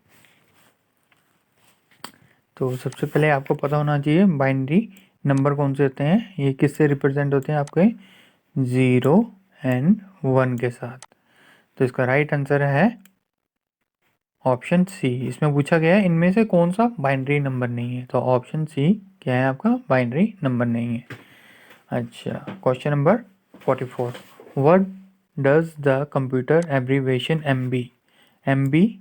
तो सबसे पहले आपको पता होना चाहिए बाइनरी नंबर कौन से होते हैं, ये किससे रिप्रेजेंट होते हैं, आपके 0 एंड 1 के साथ। तो इसका राइट आंसर है ऑप्शन सी। इसमें पूछा गया है इनमें से कौन सा बाइनरी नंबर नहीं है, तो ऑप्शन सी क्या है आपका, बाइनरी नंबर नहीं है। अच्छा, question number 44, what does the computer abbreviation MB. MB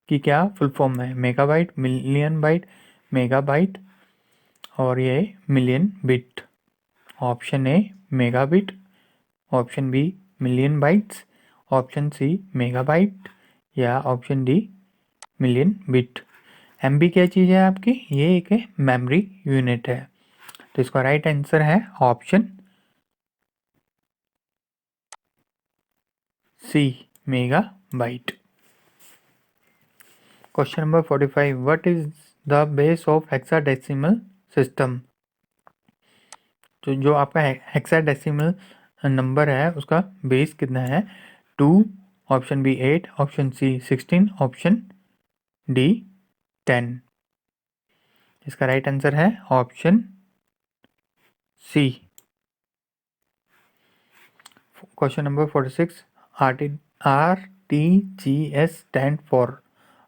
की क्या फुल फॉर्म है, मेगाबाइट, मिलियन बाइट, मेगाबाइट, और ये million bit. Option A megabit, option B million bytes, option C megabyte, या option D million bit. MB क्या चीज़ है आपकी, ये एक मेमोरी यूनिट है। तो इसका राइट आंसर है option C megabyte. Question number 45, what is the base of hexadecimal system. तो जो आपका हेक्साडेसिमल नंबर है उसका बेस कितना है, 2, option B 8, option C 16, option D 10। इसका राइट आंसर है option C. Question number 46, RTGS stand for.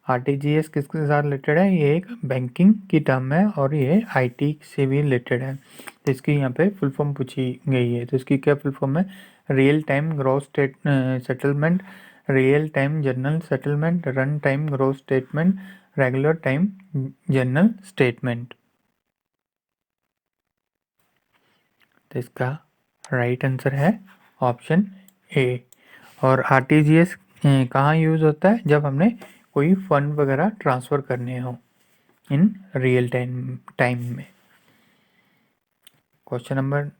RTGS किसके साथ रिलेटेड है? ये एक बैंकिंग की टर्म है और ये IT से भी रिलेटेड है। तो इसकी यहाँ पे फुल फॉर्म पूछी गई है, तो इसकी क्या फुल फॉर्म है? Real time gross settlement, real time journal settlement, run time gross statement, regular time journal statement. तो इसका राइट आंसर है ऑप्शन ए। और RTGS कहाँ यूज़ होता है? जब हमने कोई फंड वगैरह ट्रांसफ़र करने हो इन रियल टाइम में। Question number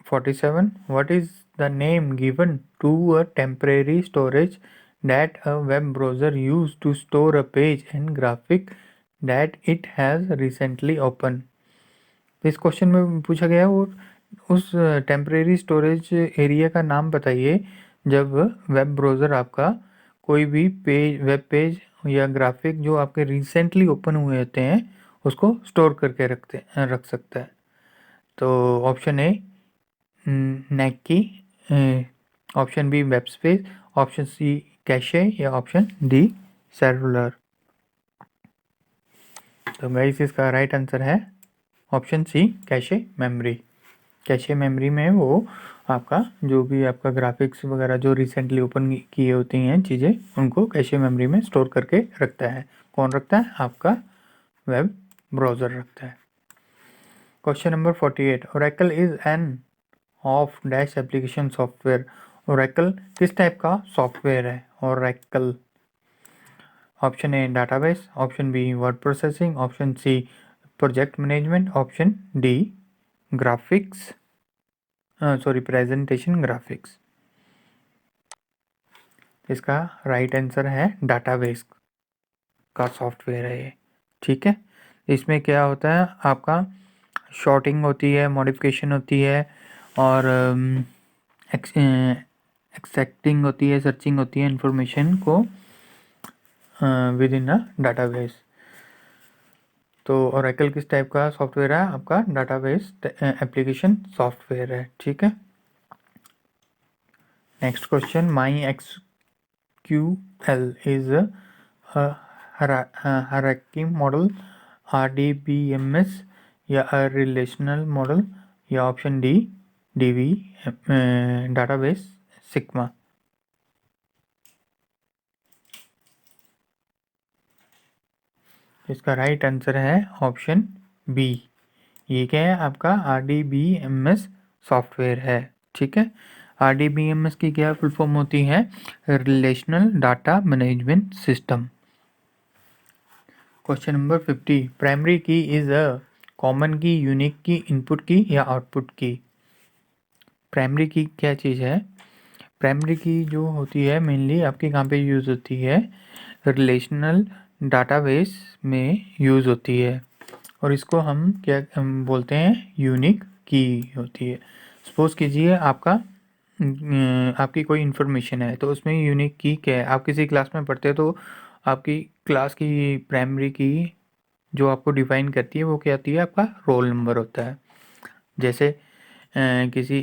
47, what is the name given to a temporary storage that a web browser use to store a page and graphic that it has recently open. इस question में पूछा गया है और उस temporary storage area का नाम बताइए जब वेब ब्राउज़र आपका कोई भी वेब पेज या ग्राफिक जो आपके रिसेंटली ओपन हुए होते हैं उसको स्टोर करके रख सकता है। तो ऑप्शन ए नैकी, option B web space, option C cache या ऑप्शन डी सेलुलर। तो गाइस इसका राइट आंसर है option C cache memory. Cache memory में वो आपका जो भी आपका ग्राफिक्स वगैरह जो रिसेंटली ओपन किए होती हैं चीज़ें उनको कैशे मेमोरी में स्टोर करके रखता है। कौन रखता है? आपका वेब ब्राउज़र रखता है। Question number 48, Oracle is an of dash application software. Oracle किस टाइप का सॉफ्टवेयर है? Oracle. Option A database, option B word processing, option C project management, option D graphics presentation graphics. इसका right answer है database का software है ये। ठीक है, इसमें क्या होता है आपका शॉर्टिंग होती है, मॉडिफिकेशन होती है और एक्सट्रैक्टिंग होती है, सर्चिंग होती है इंफॉर्मेशन को विद इन अ डाटाबेस। तो ओरेकल किस टाइप का सॉफ्टवेयर है? आपका डाटाबेस एप्लीकेशन सॉफ्टवेयर है। ठीक है, next question, my SQL is a hierarchy model, RDBMS या a relational model या option D DB database sigma। इसका राइट आंसर है ऑप्शन बी। ये क्या है? आपका RDBMS सॉफ्टवेयर है। ठीक है, RDBMS की क्या फुल फॉर्म होती है? Relational data management system. Question number 50, primary की इज अ कॉमन की, यूनिक की, इनपुट की या आउटपुट की। प्राइमरी की क्या चीज़ है? प्राइमरी की जो होती है मेनली आपके कहाँ पे यूज़ होती है? रिलेशनल डाटाबेस में यूज़ होती है और इसको हम बोलते हैं यूनिक की होती है। सपोज़ कीजिए आपकी कोई इन्फॉर्मेशन है तो उसमें यूनिक की क्या है? आप किसी क्लास में पढ़ते हो तो आपकी क्लास की प्राइमरी की जो आपको डिफाइन करती है वो क्या होती है? आपका रोल नंबर होता है। जैसे किसी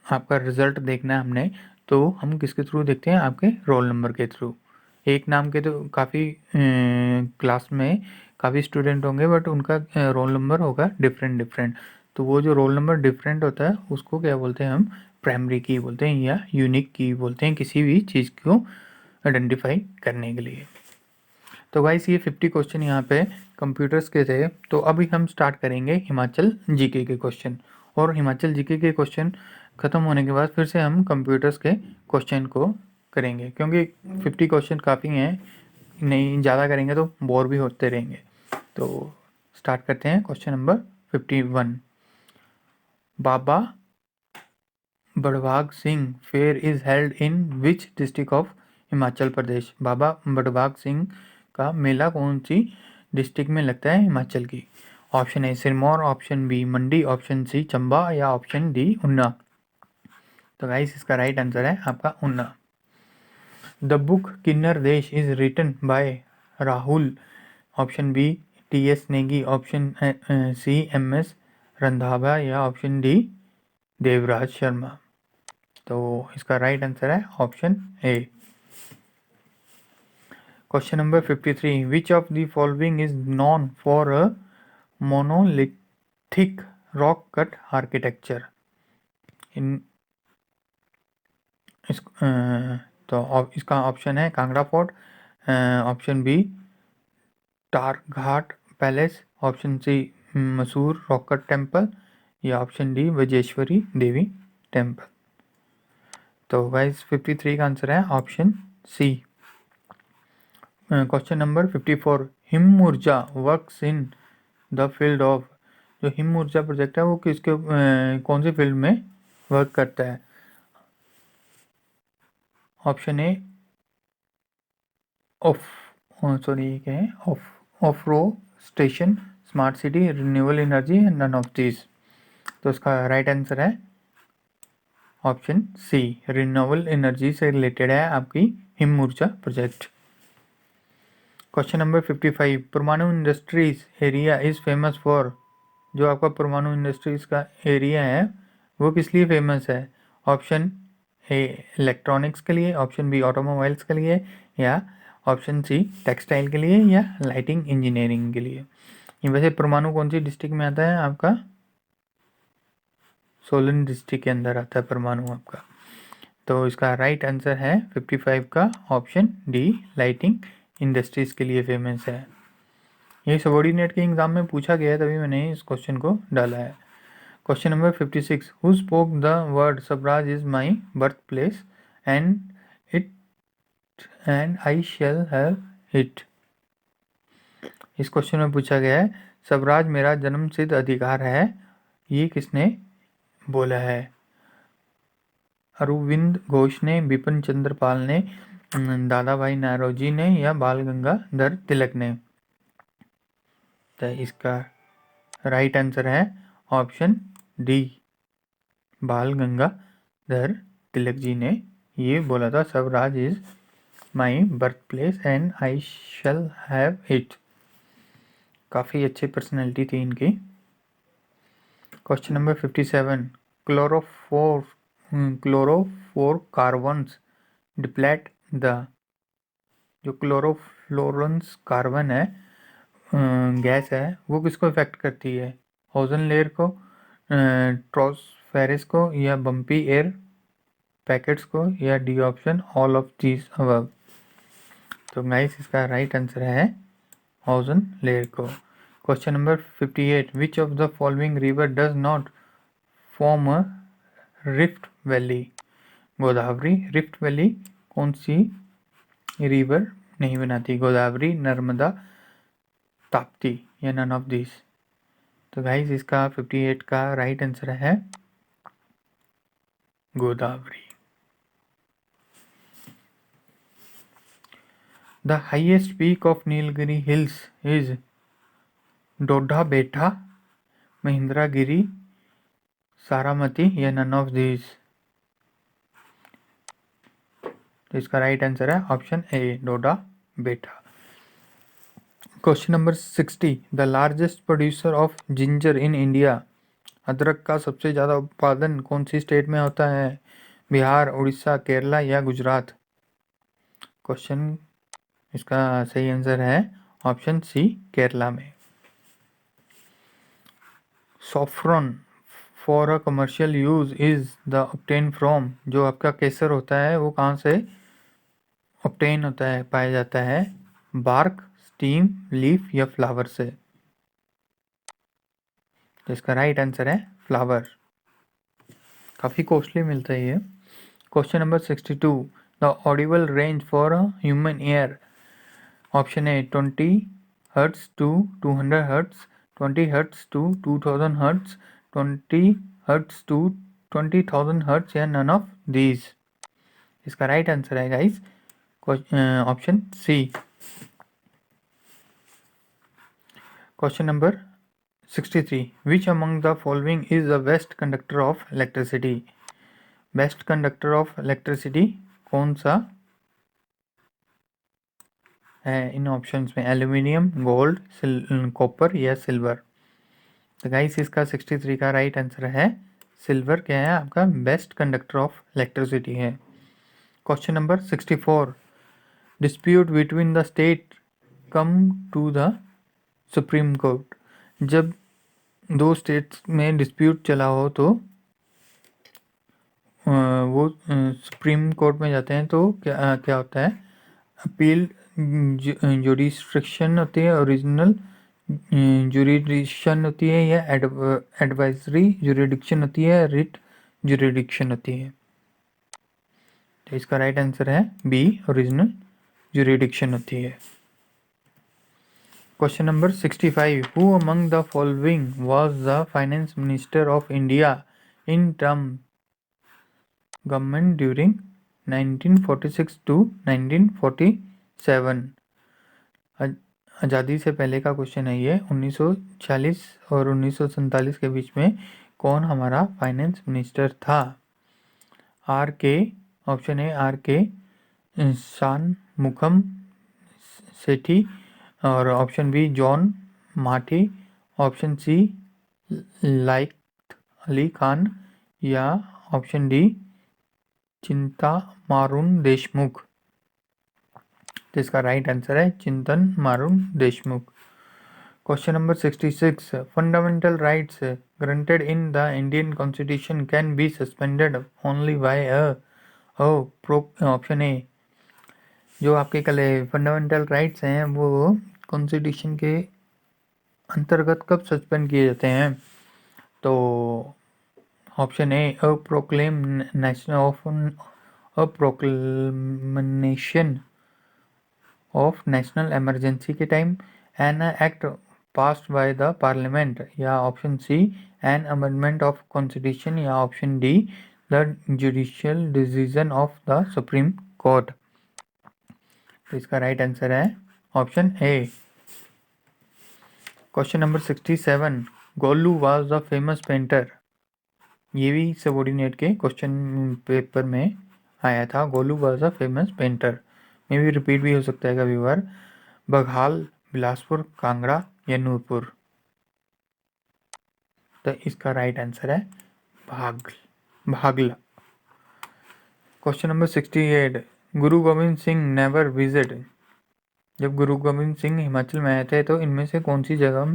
आपका रिज़ल्ट देखना है हमने तो हम किसके थ्रू देखते हैं? आपके रोल नंबर के थ्रू। एक नाम के तो काफ़ी क्लास में काफ़ी स्टूडेंट होंगे बट उनका रोल नंबर होगा डिफरेंट। तो वो जो रोल नंबर डिफरेंट होता है उसको क्या बोलते हैं? हम प्राइमरी की बोलते हैं या यूनिक की बोलते हैं किसी भी चीज़ को आइडेंटिफाई करने के लिए। तो गाइस ये 50 क्वेश्चन यहाँ पे कंप्यूटर्स के थे। तो अभी हम स्टार्ट करेंगे हिमाचल जीके के क्वेश्चन और हिमाचल जीके के क्वेश्चन ख़त्म होने के बाद फिर से हम कंप्यूटर्स के क्वेश्चन को करेंगे क्योंकि 50 क्वेश्चन काफ़ी हैं, नहीं ज़्यादा करेंगे तो बोर भी होते रहेंगे। तो स्टार्ट करते हैं question number 51। Baba Badbhag Singh fair is held in which district of Himachal Pradesh. Baba Badbhag Singh का मेला कौन सी डिस्ट्रिक्ट में लगता है हिमाचल की? Option A Sirmaur, option B Mandi, option C Chamba या ऑप्शन डी ऊना। तो गाइस इसका राइट आंसर है आपका Una. The book Kinnar Desh is written by Rahul, option B TS Negi, option C MS Randhawa या ऑप्शन डी देवराज शर्मा। तो इसका राइट आंसर है option A. Question number 53, which of the following is known for a monolithic rock cut architecture in तो इसका option है Kangra fort, option B Targhat palace, option C Masroor rock cut temple या option D Vajeshwari Devi temple. तो guys 53 का answer है option C. Question number 54, Him Urja works in the field of, जो Him Urja project है वो किसके कौन सी फील्ड में वर्क करता है? Option A off row station, smart city, renewable energy and none of this. तो इसका राइट आंसर है ऑप्शन सी, रिन्यूएबल एनर्जी से रिलेटेड है आपकी Him Urja project. Question number 55, Parwanoo industries area is famous for, जो आपका परमाणु इंडस्ट्रीज का एरिया है वो किस लिए फेमस है? ऑप्शन ए इलेक्ट्रॉनिक्स के लिए, ऑप्शन बी ऑटोमोबाइल्स के लिए या ऑप्शन सी टेक्सटाइल के लिए या लाइटिंग इंजीनियरिंग के लिए। ये वैसे परमाणु कौन सी डिस्ट्रिक्ट में आता है आपका? सोलन डिस्ट्रिक्ट के अंदर आता है परमाणु आपका। तो इसका राइट आंसर है 55 का ऑप्शन डी, लाइटिंग इंडस्ट्रीज के लिए फेमस है। ये सबॉर्डिनेट के एग्जाम में पूछा गया है, तभी मैंने इस क्वेश्चन को डाला है। Question number 56, who spoke the word Swaraj is my birth place and I shall have it. इस क्वेश्चन में पूछा गया है स्वराज मेरा जन्मसिद्ध अधिकार है, ये किसने बोला है? अरविंद घोष ने, बिपिन चंद्र पाल ने, दादा भाई नौरोजी ने या बाल गंगाधर तिलक ने? तो इसका राइट आंसर है ऑप्शन डी, बाल गंगाधर तिलक जी ने ये बोला था Swaraj is my birth place and I shall have it. काफ़ी अच्छी पर्सनैलिटी थी इनकी। Question number 57, chlorofluorocarbons deplete the, जो क्लोरोफ्लोरेंस कार्बन है गैस है वो किसको इफेक्ट करती है? ओजोन लेयर को, ट्रोस्फेरिस को या बम्पी एयर पैकेट्स को या D option all of these above. तो गाइस इसका राइट आंसर है ओजोन लेयर को। Question number 58, which of the following river does not form a rift valley? Godavari, rift valley कौन सी रिवर नहीं बनाती? गोदावरी, नर्मदा, ताप्ती या नन ऑफ दिस। तो गाइस इसका 58 का राइट आंसर है Godavari. The highest peak of Nilgiri hills is Doda Betta, Mahendragiri, Saramati या नन ऑफ दिस। तो इसका राइट आंसर है ऑप्शन ए, डोडा बेटा। Question number 60, the largest producer of ginger in India, अदरक का सबसे ज़्यादा उत्पादन कौन सी स्टेट में होता है? बिहार, उड़ीसा, केरला या गुजरात? क्वेश्चन इसका सही आंसर है ऑप्शन सी, केरला में। Saffron for a commercial use is the obtain from, जो आपका केसर होता है वो कहाँ से ऑब्टेन होता है, पाया जाता है? बार्क, स्टीम, लीफ या फ्लावर से? तो इसका राइट आंसर है फ्लावर। काफ़ी कॉस्टली मिलता है ये। Question number 62, the audible range for a human ear, option A 20 hertz to 200 hertz, 20 hertz to 2000 hertz, 20 hertz to 20,000 hertz या नन ऑफ दीज। इसका राइट आंसर है guys option C. Question number 63, which among the following is the best conductor of electricity? Best conductor of electricity कौन सा है इन options में? Aluminium, gold, copper या silver? तो guys इसका 63 का राइट आंसर है सिल्वर। क्या है आपका? बेस्ट कंडक्टर ऑफ इलेक्ट्रिसिटी है। Question number 64, dispute between the state come to the supreme court. जब दो स्टेट्स में डिस्प्यूट चला हो तो वो सुप्रीम कोर्ट में जाते हैं, तो क्या होता है? अपील जुडिस्ट्रिक्शन होती है, ओरिजिनल जुरिडिक्शन होती है, या एडवाइजरी जुरिडिक्शन होती है, रिट जुरिडिक्शन होती है। तो इसका राइट आंसर है बी, ओरिजिनल जुरिडिक्शन होती है। Question number 65, who among the following was the finance minister of India interim government during 1946 to 1947? आज़ादी से पहले का क्वेश्चन है ये। 1946 और 1947 के बीच में कौन हमारा फाइनेंस मिनिस्टर था? R K, option A R K Shanmukham Sethi, और option B John Mathai, option C Liaquat Ali Khan, या ऑप्शन डी चिंतामारुन देशमुख। तो इसका राइट आंसर है चिंतन मारुन Deshmukh. Question number 66, fundamental rights granted in the Indian constitution can be suspended only by option A. जो आपके कल फंडामेंटल राइट्स हैं वो कॉन्स्टिट्यूशन के अंतर्गत कब सस्पेंड किए जाते हैं? तो option A proclamation of national emergency के time, an act passed by the parliament, या option C an amendment of constitution, या option D the judicial decision of the supreme court. तो इसका राइट आंसर है option A. Question number 67, Golu was the famous painter. ये भी subordinate के question paper में आया था। Golu was the famous painter, में भी रिपीट भी हो सकता है कभी बार। बघाल, बिलासपुर, कांगड़ा या नूरपुर? तो इसका राइट आंसर है भागल। क्वेश्चन नंबर 68, गुरु गोविंद सिंह नेवर विजिट। जब गुरु गोविंद सिंह हिमाचल में आए थे तो इनमें से कौन सी जगह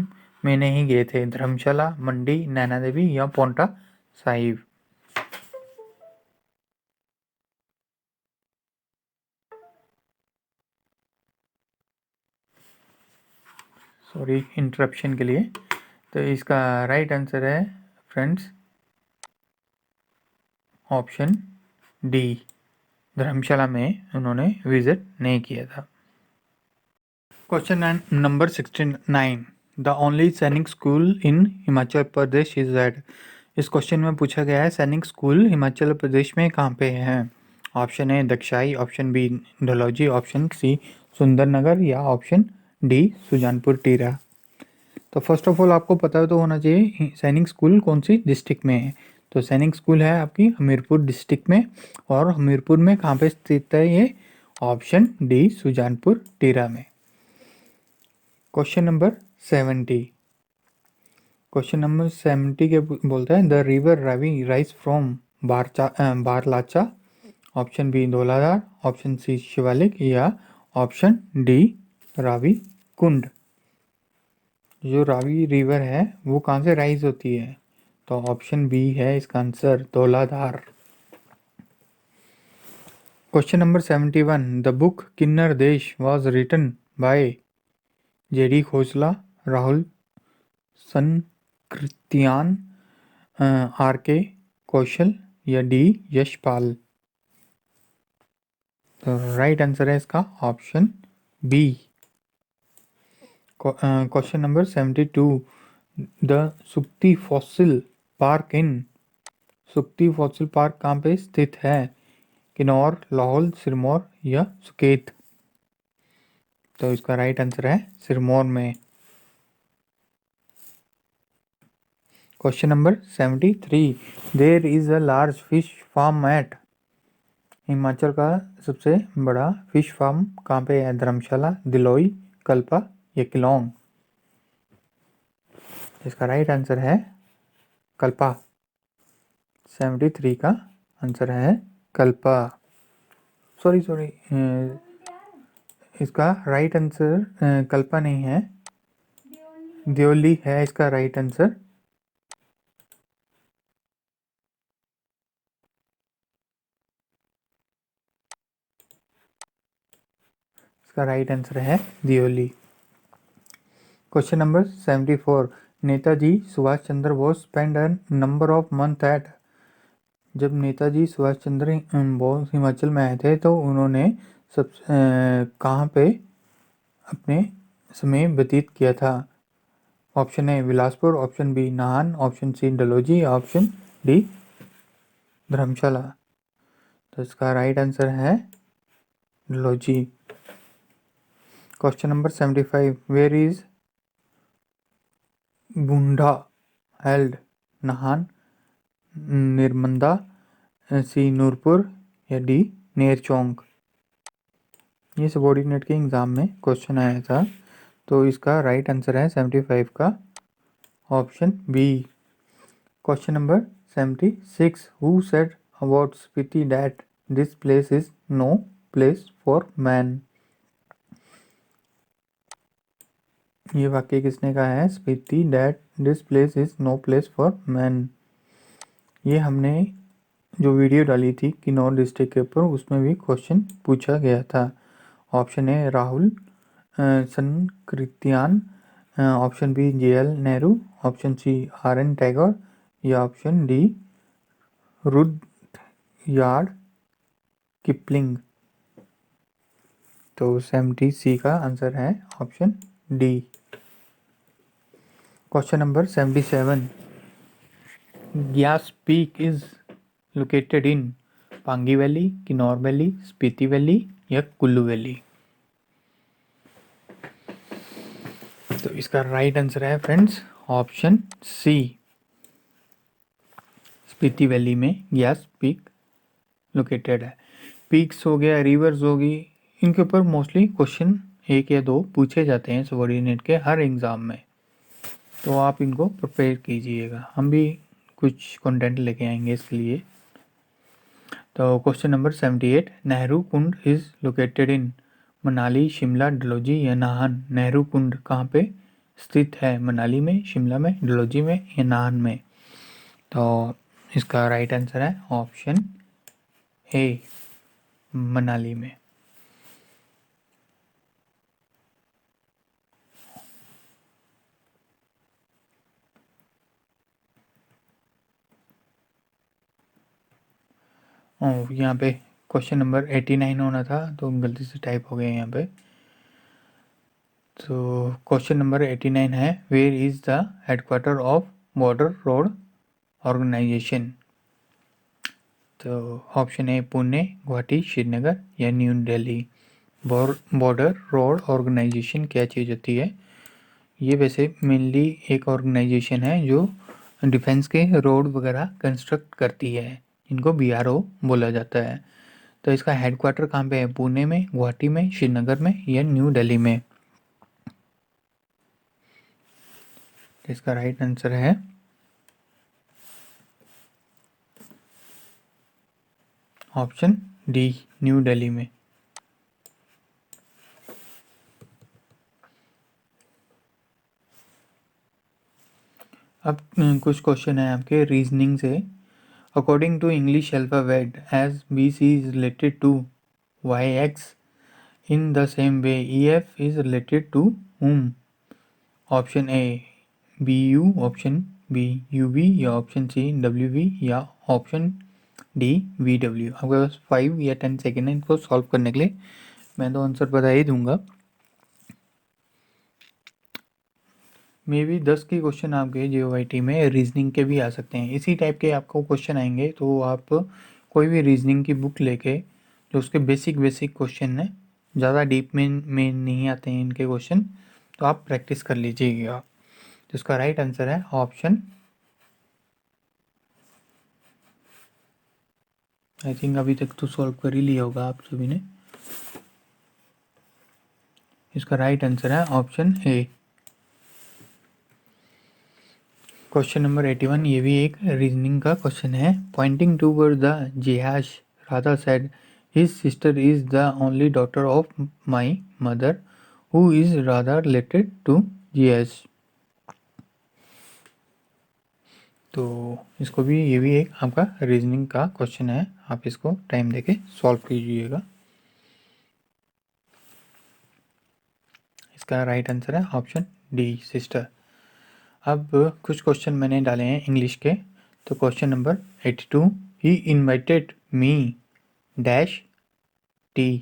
में नहीं गए थे? धर्मशाला, मंडी, नैना देवी या पोंटा साहिब? सॉरी इंटरप्शन के लिए। तो इसका राइट आंसर है फ्रेंड्स ऑप्शन डी, धर्मशाला में उन्होंने विजिट नहीं किया था। क्वेश्चन नंबर 69, द ओनली सैनिक school in Himachal Pradesh is that. इस क्वेश्चन में पूछा गया है सैनिक स्कूल हिमाचल प्रदेश में कहाँ पे है? Option A Dagshai, option B Dalhousie, option C Sundernagar, या ऑप्शन डी सुजानपुर टीरा? तो फर्स्ट ऑफ ऑल आपको पता तो होना चाहिए सैनिक स्कूल कौन सी डिस्ट्रिक्ट में है। तो सैनिक स्कूल है आपकी हमीरपुर डिस्ट्रिक्ट में, और हमीरपुर में कहाँ पे स्थित है ये? ऑप्शन डी सुजानपुर टीरा में। क्वेश्चन नंबर 70, क्वेश्चन नंबर 70 के बोलता है the river Ravi rise from Baralacha, option B Dhauladhar, option C Shivalik, या ऑप्शन डी रावी कुंड? जो रावी रिवर है वो कहाँ से राइज होती है? तो ऑप्शन बी है इसका answer, Dhauladhar. Question number 71, the book Kinnar Desh was written by JD Khosla, Rahul Sankrityayan, R K Kaushal, या डी यशपाल? तो राइट आंसर है इसका option B. Question number 72, the Suketi fossil park in. Suketi fossil park कहाँ पे स्थित है? किन्नौर, लाहौल, सिरमौर या सुकेत? तो इसका राइट आंसर है सिरमौर में। Question number 73, there is a large fish farm at. Himachal का सबसे बड़ा फिश फार्म कहाँ पे है? धर्मशाला, दिलोई, कल्पा या किलोंग? इसका राइट आंसर है कल्पा। 73 का आंसर है कल्पा। सॉरी इसका राइट आंसर कल्पा नहीं है, देओली है इसका राइट आंसर। इसका राइट आंसर है Deoli. Question number 74, Netaji Subhash Chandra Bose spend a number of month at. जब नेताजी सुभाष चंद्र बोस हिमाचल में आए थे तो उन्होंने कहाँ पे अपने समय व्यतीत किया था? Option A Bilaspur, option B Nahan, option C Dalhousie, option D Dharamshala. तो इसका राइट आंसर है Dalhousie. Question number 75, where is Bhunda held? Nahan, Nirmand, C Nurpur या डी नेरचौक। ये सबॉर्डिनेट के एग्जाम में क्वेश्चन आया था, तो इसका राइट आंसर है 75 का option B. Question number 76, who said about Spiti that this place is no place for man? ये वाक्य किसने कहा है? Spiti that this place is no place for man. ये हमने जो वीडियो डाली थी किन्नौर डिस्ट्रिक्ट के ऊपर, उसमें भी क्वेश्चन पूछा गया था। Option A Rahul Sankrityayan, option B JL Nehru, option C RN Tagore या ऑप्शन डी रुडयार्ड किपलिंग। तो 70C का आंसर है option D. Question number 77, Gyas peak is located in Pangi valley, Kinnaur valley, Spiti valley या कुल्लू वैली? तो इसका राइट आंसर है friends option C, Spiti valley में Gyas peak located है। पीक्स हो गया, रिवर्स होगी, इनके ऊपर मोस्टली क्वेश्चन 1 या 2 पूछे जाते हैं सबऑर्डिनेट के हर एग्ज़ाम में, तो आप इनको प्रिपेयर कीजिएगा। हम भी कुछ कंटेंट लेके आएंगे इसके लिए। तो question number 78, Nehru Kund is located in Manali, Shimla, Dalhousie या नाहन? नेहरू कुंड कहाँ पे स्थित है? मनाली में, शिमला में, डलहौजी में या नाहन में? तो इसका राइट आंसर है ऑप्शन ए, मनाली में। और यहाँ पे क्वेश्चन नंबर 89 होना था तो गलती से टाइप हो गया यहाँ पे। तो क्वेश्चन नंबर 89 है, where is the headquarter of border road organisation? तो ऑप्शन ए पुणे, गुवाहाटी, श्रीनगर या new Delhi. Border road organisation क्या चीज़ होती है? ये वैसे मेनली एक ऑर्गेनाइजेशन है जो डिफेंस के रोड वगैरह कंस्ट्रक्ट करती है, इनको BRO बोला जाता है। तो इसका हेडक्वार्टर कहाँ पे है? पुणे में, गुवाहाटी में, श्रीनगर में या न्यू दिल्ली में? इसका राइट आंसर है ऑप्शन डी, न्यू दिल्ली में। अब कुछ क्वेश्चन है आपके रीजनिंग से। According to English alphabet as BC is related to YX in the same way EF is related to whom? Option A BU, option B UV या option C WV या option D VW। आपके पास 5 या 10 second है इनको solve करने के लिए। मैं तो आंसर बता ही दूंगा। मे बी 10 के क्वेश्चन आपके JOIT में रीजनिंग के भी आ सकते हैं। इसी टाइप के आपको क्वेश्चन आएंगे तो आप कोई भी रीजनिंग की बुक लेके, जो उसके बेसिक क्वेश्चन है, ज़्यादा डीप में नहीं आते हैं इनके क्वेश्चन, तो आप प्रैक्टिस कर लीजिएगा। तो इसका राइट आंसर है ऑप्शन, आई थिंक अभी तक तो सॉल्व कर ही लिया होगा आप सभी ने। इसका राइट आंसर है ऑप्शन ए। क्वेश्चन नंबर 81 ये भी एक रीजनिंग का क्वेश्चन है। Pointing toward the Jihash Radha said his sister is the only daughter of my mother who is Radha related to Jihash. तो इसको भी ये भी एक आपका रीजनिंग का क्वेश्चन है, आप इसको टाइम देके सॉल्व कीजिएगा। इसका राइट आंसर है ऑप्शन डी सिस्टर। अब कुछ क्वेश्चन मैंने डाले हैं इंग्लिश के। तो क्वेश्चन नंबर 82 ही इन्वाइटेड मी डैश टी।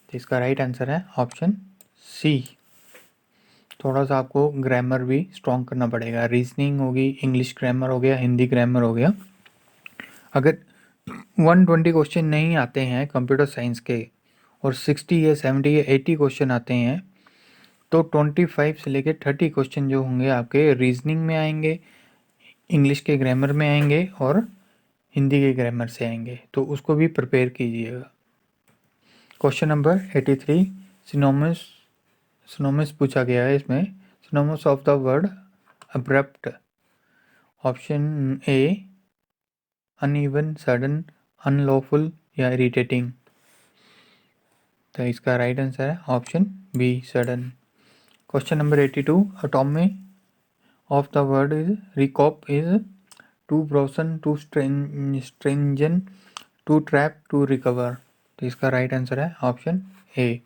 तो इसका राइट आंसर है ऑप्शन सी। थोड़ा सा आपको ग्रामर भी स्ट्रॉन्ग करना पड़ेगा। रीजनिंग होगी, इंग्लिश ग्रामर हो गया, हिंदी ग्रामर हो गया। अगर 120 क्वेश्चन नहीं आते हैं कंप्यूटर साइंस के और 60 या 70 या 80 क्वेश्चन आते हैं तो 25 से लेकर 30 क्वेश्चन जो होंगे आपके रीजनिंग में आएंगे, इंग्लिश के ग्रामर में आएंगे और हिंदी के ग्रामर से आएंगे। तो उसको भी प्रिपेयर कीजिएगा। क्वेश्चन नंबर 83 सिनोनिम्स पूछा गया है। इसमें synonyms of the word abrupt. Option A uneven, sudden, unlawful या इरिटेटिंग। तो इसका राइट आंसर है option B sudden. Question number 82 antonym of the word is recoup is to broaden, to strengthen, to trap, to recover. तो इसका right answer है option A.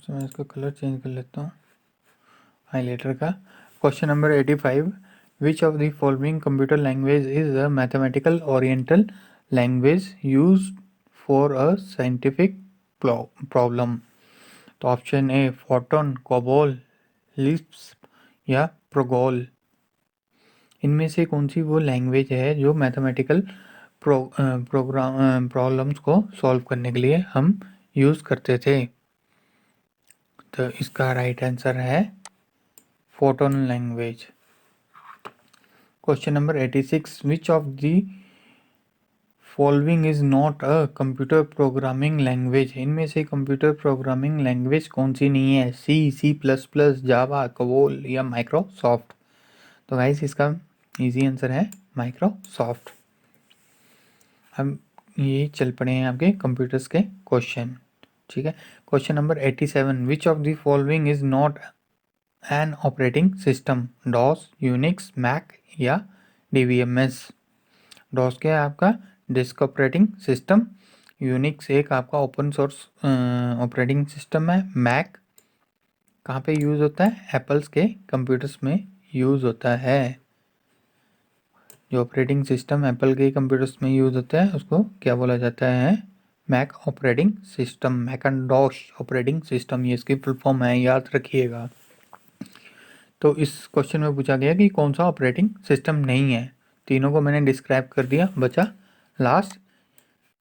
तो मैं इसका कलर चेंज कर लेता हूँ हाईलाइटर का। Question number 85 which of the following computer language is a mathematical oriental language use for a scientific problem. तो ऑप्शन ए फोर्टॉन, कोबोल, लिस्प या प्रोगोल। इनमें से कौन सी वो लैंग्वेज है जो मैथमेटिकल प्रोग्राम प्रॉब्लम्स को सॉल्व करने के लिए हम यूज़ करते थे। तो इसका राइट आंसर है Fortran language. Question number 86 which of the following is not a computer programming language. इनमें से कंप्यूटर प्रोग्रामिंग लैंग्वेज कौन सी नहीं है? C, C plus plus, Java, COBOL या माइक्रोसॉफ्ट। तो गाइस इसका इजी आंसर है माइक्रोसॉफ्ट। हम ये चल पड़े हैं आपके कंप्यूटर्स के क्वेश्चन। ठीक है। Question number 87 which of the following is not an operating system? DOS, Unix, Mac या डीवीएमएस। डॉस क्या है आपका डिस्क ऑपरेटिंग सिस्टम। यूनिक्स एक आपका ओपन सोर्स ऑपरेटिंग सिस्टम है। मैक कहाँ पे यूज़ होता है? एप्पल्स के कंप्यूटर्स में यूज़ होता है। जो ऑपरेटिंग सिस्टम एप्पल के कंप्यूटर्स में यूज़ होता है उसको क्या बोला जाता है? Mac operating system, Macintosh operating system, ये इसकी फुल फॉर्म है, याद रखिएगा। तो इस क्वेश्चन में पूछा गया कि कौन सा ऑपरेटिंग सिस्टम नहीं है। तीनों को मैंने डिस्क्राइब कर दिया, बचा last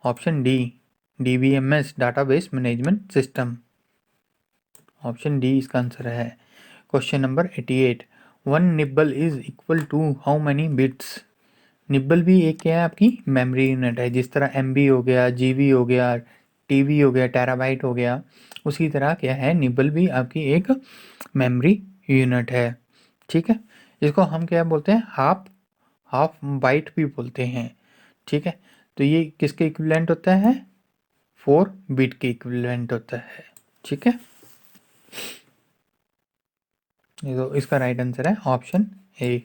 option D, DBMS database management system. Option D इसका आंसर है। Question number 88 one nibble is equal to how many bits. Nibble भी एक क्या है आपकी मेमोरी यूनिट है। जिस तरह एमबी हो गया, जीबी हो गया, टीबी हो गया, टेराबाइट हो गया, उसी तरह क्या है निब्बल भी आपकी एक मेमोरी यूनिट है। ठीक है। इसको हम क्या बोलते हैं? हाफ बाइट भी बोलते हैं। ठीक है। तो ये किसके इक्विवेलेंट होता है? 4 बिट के इक्विवेलेंट होता है। ठीक है। तो इसका राइट आंसर है option A.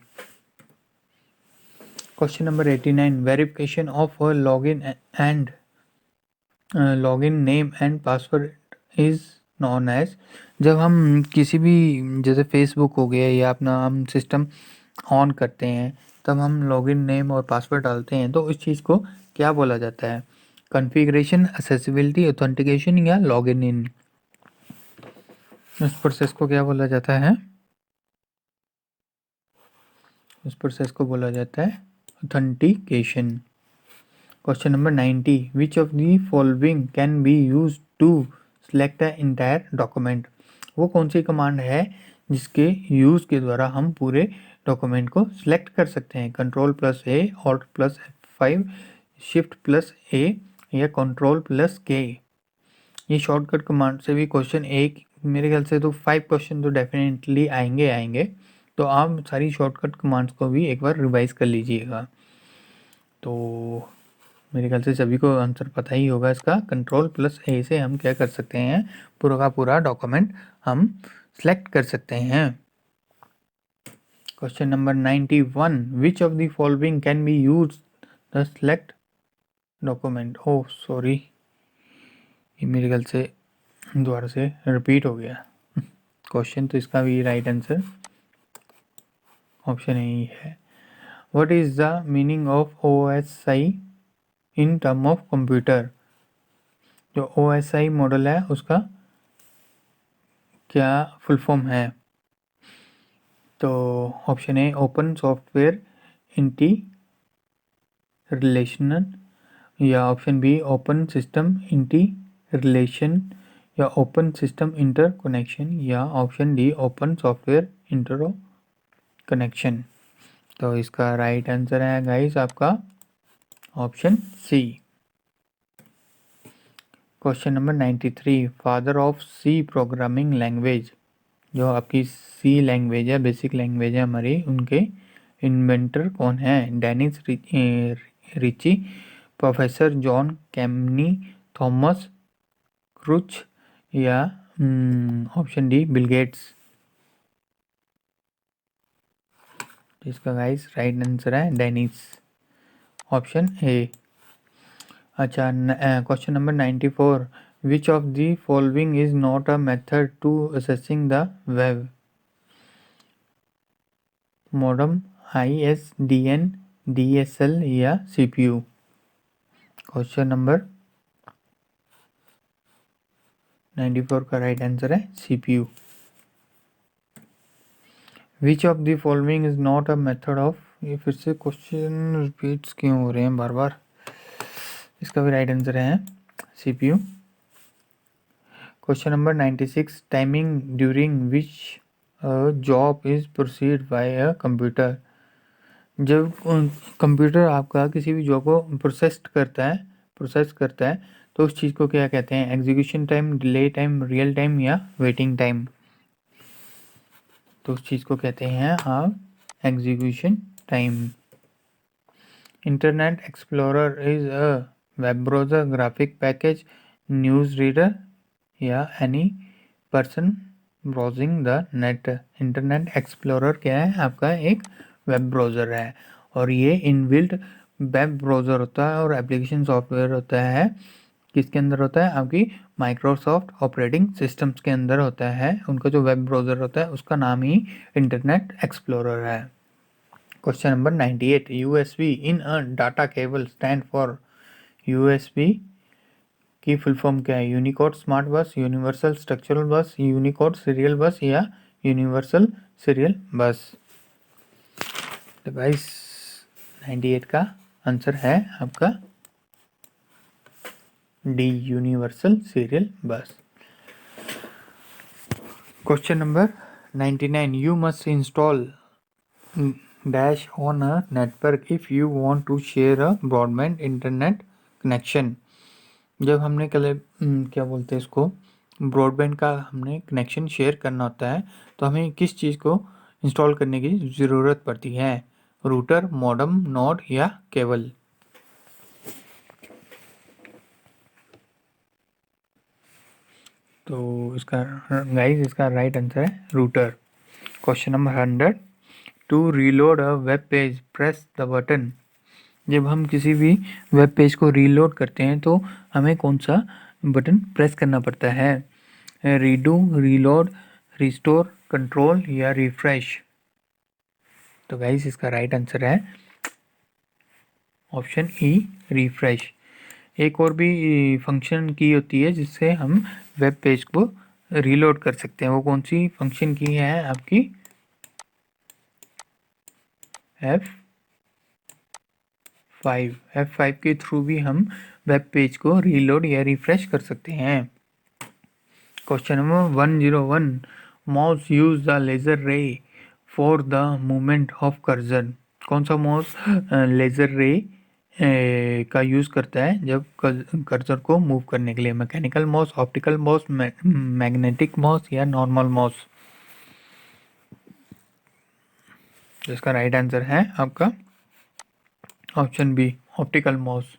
Question number 89 verification of login and login name and password is known as. जब हम किसी भी जैसे फेसबुक हो गया या अपना हम सिस्टम ऑन करते हैं तब हम लॉगिन नेम और पासवर्ड डालते हैं तो इस चीज़ को क्या बोला जाता है? कॉन्फ़िगरेशन, एक्सेसिबिलिटी, ऑथेंटिकेशन या लॉगिन इन। इस प्रोसेस को क्या बोला जाता है? इस प्रोसेस को बोला जाता है authentication. Question number 90 which of the following can be use to select the entire document. वो कौन सी कमांड है जिसके यूज़ के द्वारा हम पूरे डॉक्यूमेंट को सिलेक्ट कर सकते हैं। Ctrl+A, Alt+F5, Shift+A या Ctrl+K। ये शॉर्टकट कमांड से भी क्वेश्चन एक मेरे ख्याल से तो 5 क्वेश्चन तो डेफिनेटली आएंगे। तो आप सारी शॉर्टकट कमांड्स को भी एक बार रिवाइज कर लीजिएगा। तो मेरे ख्याल से सभी को आंसर पता ही होगा इसका। Ctrl+A से हम क्या कर सकते हैं, पूरा का पूरा डॉक्यूमेंट हम सिलेक्ट कर सकते हैं। Question number 91, which of the following can be use the select document. Oh sorry, ये मेरे ख्याल से दोबारा से रिपीट हो गया क्वेश्चन। तो इसका भी राइट आंसर ऑप्शन ए है। What is the meaning of OSI in term of computer. जो OSI मॉडल है उसका क्या फुल फॉर्म है। तो option A open software integration, या option B open system integration, या ओपन सिस्टम इंटरकनेक्शन, या option D open software interconnection. तो इसका राइट आंसर है गाइस आपका option C. Question number 93, father of C programming language. जो आपकी सी लैंग्वेज है, बेसिक लैंग्वेज है हमारी, उनके इन्वेंटर कौन है। Dennis Ritchie, professor John Kemeny, Thomas Kurtz, या ऑप्शन डी बिल गेट्स। इसका गाइस राइट आंसर है डेनिस, ऑप्शन ए। अच्छा, question number 94, which of the following is not a method to accessing the web. Modem, ISDN, DSL या CPU। Question number 94 का right answer है CPU। Which of the following is not a method of. ये फिर से question repeats क्यों हो रहे हैं बार बार। इसका भी राइट आंसर है CPU। Question number 96, timing during which job is proceed bye a computer. जब कंप्यूटर आपका किसी भी जॉब को प्रोसेस करता है तो उस चीज़ को क्या कहते हैं। Execution time, delay time, real time, या वेटिंग टाइम। तो उस चीज़ को कहते हैं आप execution time. Internet Explorer is a web browser, graphic package, news reader, या any person browsing the net. Internet Explorer क्या है, आपका एक वेब ब्राउज़र है, और ये इनबिल्ट वेब ब्राउज़र होता है और एप्लीकेशन सॉफ्टवेयर होता है। किसके अंदर होता है, आपकी माइक्रोसॉफ्ट ऑपरेटिंग सिस्टम्स के अंदर होता है। उनका जो वेब ब्राउज़र होता है उसका नाम ही इंटरनेट एक्सप्लोरर है। Question number 98, USB in a data cable stand for. USB की फुल फॉर्म क्या है। Unicode smart bus, universal structural बस, यूनिकोड सीरियल बस, या यूनिवर्सल सीरियल बस। तो गाइस 98 का आंसर है आपका D, universal serial bus. Question number 99, you must install dash on a network if you want to share a broadband internet connection. जब हमने क्या बोलते हैं इसको, ब्रॉडबैंड का हमने कनेक्शन शेयर करना होता है तो हमें किस चीज़ को इंस्टॉल करने की ज़रूरत पड़ती है। रूटर, मॉडेम, नोड, या केबल। तो इसका इसका राइट आंसर है router. Question number 100, to reload a web page press the button. जब हम किसी भी वेब पेज को रीलोड करते हैं तो हमें कौन सा बटन प्रेस करना पड़ता है। रीडू, रीलोड, रिस्टोर, कंट्रोल, या रिफ्रेश। तो गाइस इसका राइट आंसर है ऑप्शन ई, रिफ्रेश। एक और भी फंक्शन की होती है जिससे हम वेब पेज को रीलोड कर सकते हैं। वो कौन सी फंक्शन की है आपकी, F5 के थ्रू भी हम वेब पेज को रीलोड या रिफ्रेश कर सकते हैं। Question number 101, mouse use the laser ray for the movement of cursor. कौन सा माउस लेजर रे का यूज करता है जब कर्सर को मूव करने के लिए? Mechanical mouse, optical mouse, magnetic mouse या नॉर्मल माउस? जिसका राइट आंसर है आपका option B, optical mouse.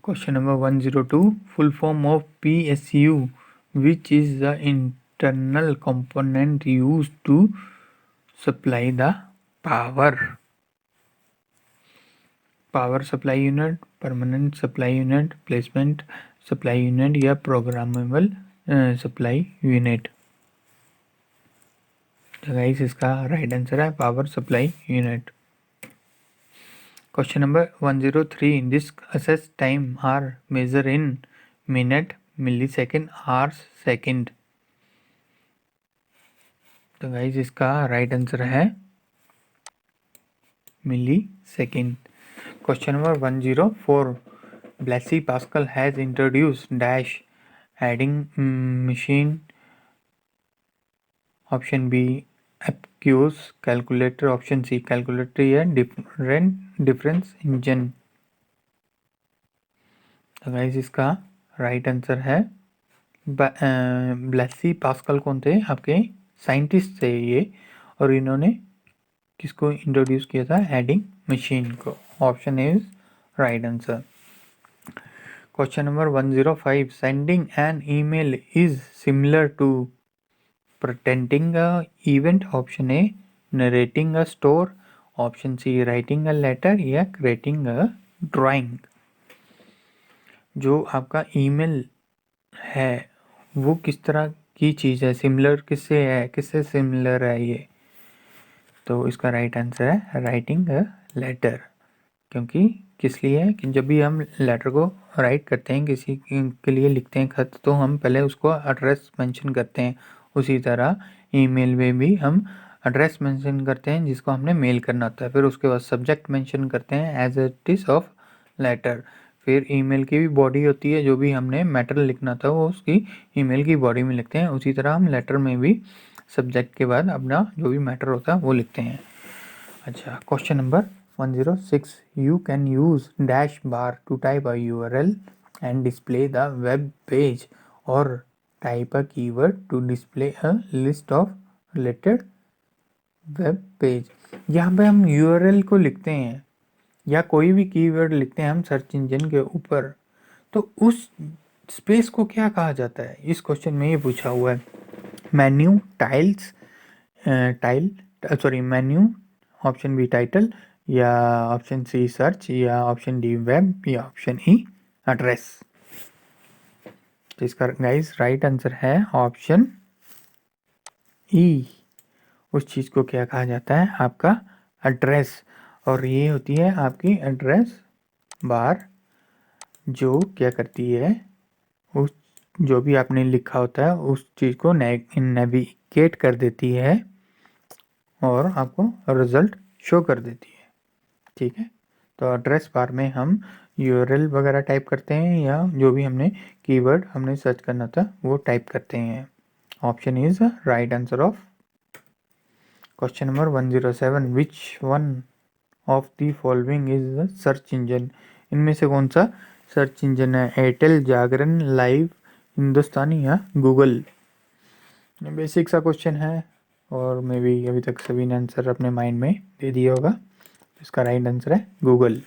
Question number 102, full form of PSU, which is the internal component used to supply the power? Power supply unit, permanent supply unit, placement supply unit या programmable supply unit? तो guys इसका right answer है power supply unit. Question number 103, disk access time are measure in minute, millisecond, hours, second? तो guys इसका right answer है millisecond. Question number 104, Blaise Pascal has introduce dash adding machine? Option B abacus calculator, option C calculator या difference engine? तो guys इसका right answer है Blessy pascal कौन थे? आपके साइंटिस्ट थे ये, और इन्होंने किसको इंट्रोड्यूस किया था? एडिंग मशीन को। Option is right answer. Question number 105, sending an email is similar to pretending a event? Option A narrating a story, option C writing a letter या creating a drawing? जो आपका email है वो किस तरह की चीज़ है? सिमिलर किससे है, किससे सिमिलर है ये? तो इसका राइट आंसर है राइटिंग अ लेटर। क्योंकि किस लिए है कि जब भी हम लेटर को राइट करते हैं, किसी के लिए लिखते हैं खत, तो हम पहले उसको एड्रेस मेंशन करते हैं। उसी तरह ईमेल में भी हम एड्रेस मेंशन करते हैं जिसको हमने मेल करना होता है। फिर उसके बाद सब्जेक्ट मेंशन करते हैं as it is of letter. फिर ईमेल की भी बॉडी होती है, जो भी हमने मैटर लिखना था वो उसकी ईमेल की बॉडी में लिखते हैं। उसी तरह हम लेटर में भी सब्जेक्ट के बाद अपना जो भी मैटर होता है वो लिखते हैं। अच्छा, question number 106, you can use dash bar to type a URL and display the web page, or type a keyword to display a list of related web page? यहाँ पे हम URL को लिखते हैं या कोई भी कीवर्ड लिखते हैं हम सर्च इंजन के ऊपर, तो उस स्पेस को क्या कहा जाता है? इस क्वेश्चन में ये पूछा हुआ है। Menu, menu, option B title, या ऑप्शन सी सर्च, या ऑप्शन डी वेब, या ऑप्शन ई एड्रेस? तो इसका गाइस राइट आंसर है ऑप्शन ई। उस चीज़ को क्या कहा जाता है? आपका एड्रेस। और ये होती है आपकी एड्रेस बार, जो क्या करती है, उस जो भी आपने लिखा होता है उस चीज़ को नेविगेट कर देती है और आपको रिजल्ट शो कर देती है। ठीक है, तो एड्रेस बार में हम URL वगैरह टाइप करते हैं या जो भी हमने कीवर्ड हमने सर्च करना था वो टाइप करते हैं। Option is right answer of question number 107, which one of the following is search engine? इनमें से कौन सा सर्च इंजन है? एयरटेल, जागरण, लाइव, हिंदुस्तानी या गूगल? बेसिक सा क्वेश्चन है और मे बी अभी तक सभी ने आंसर अपने माइंड में दे दिया होगा। इसका राइट आंसर है Google.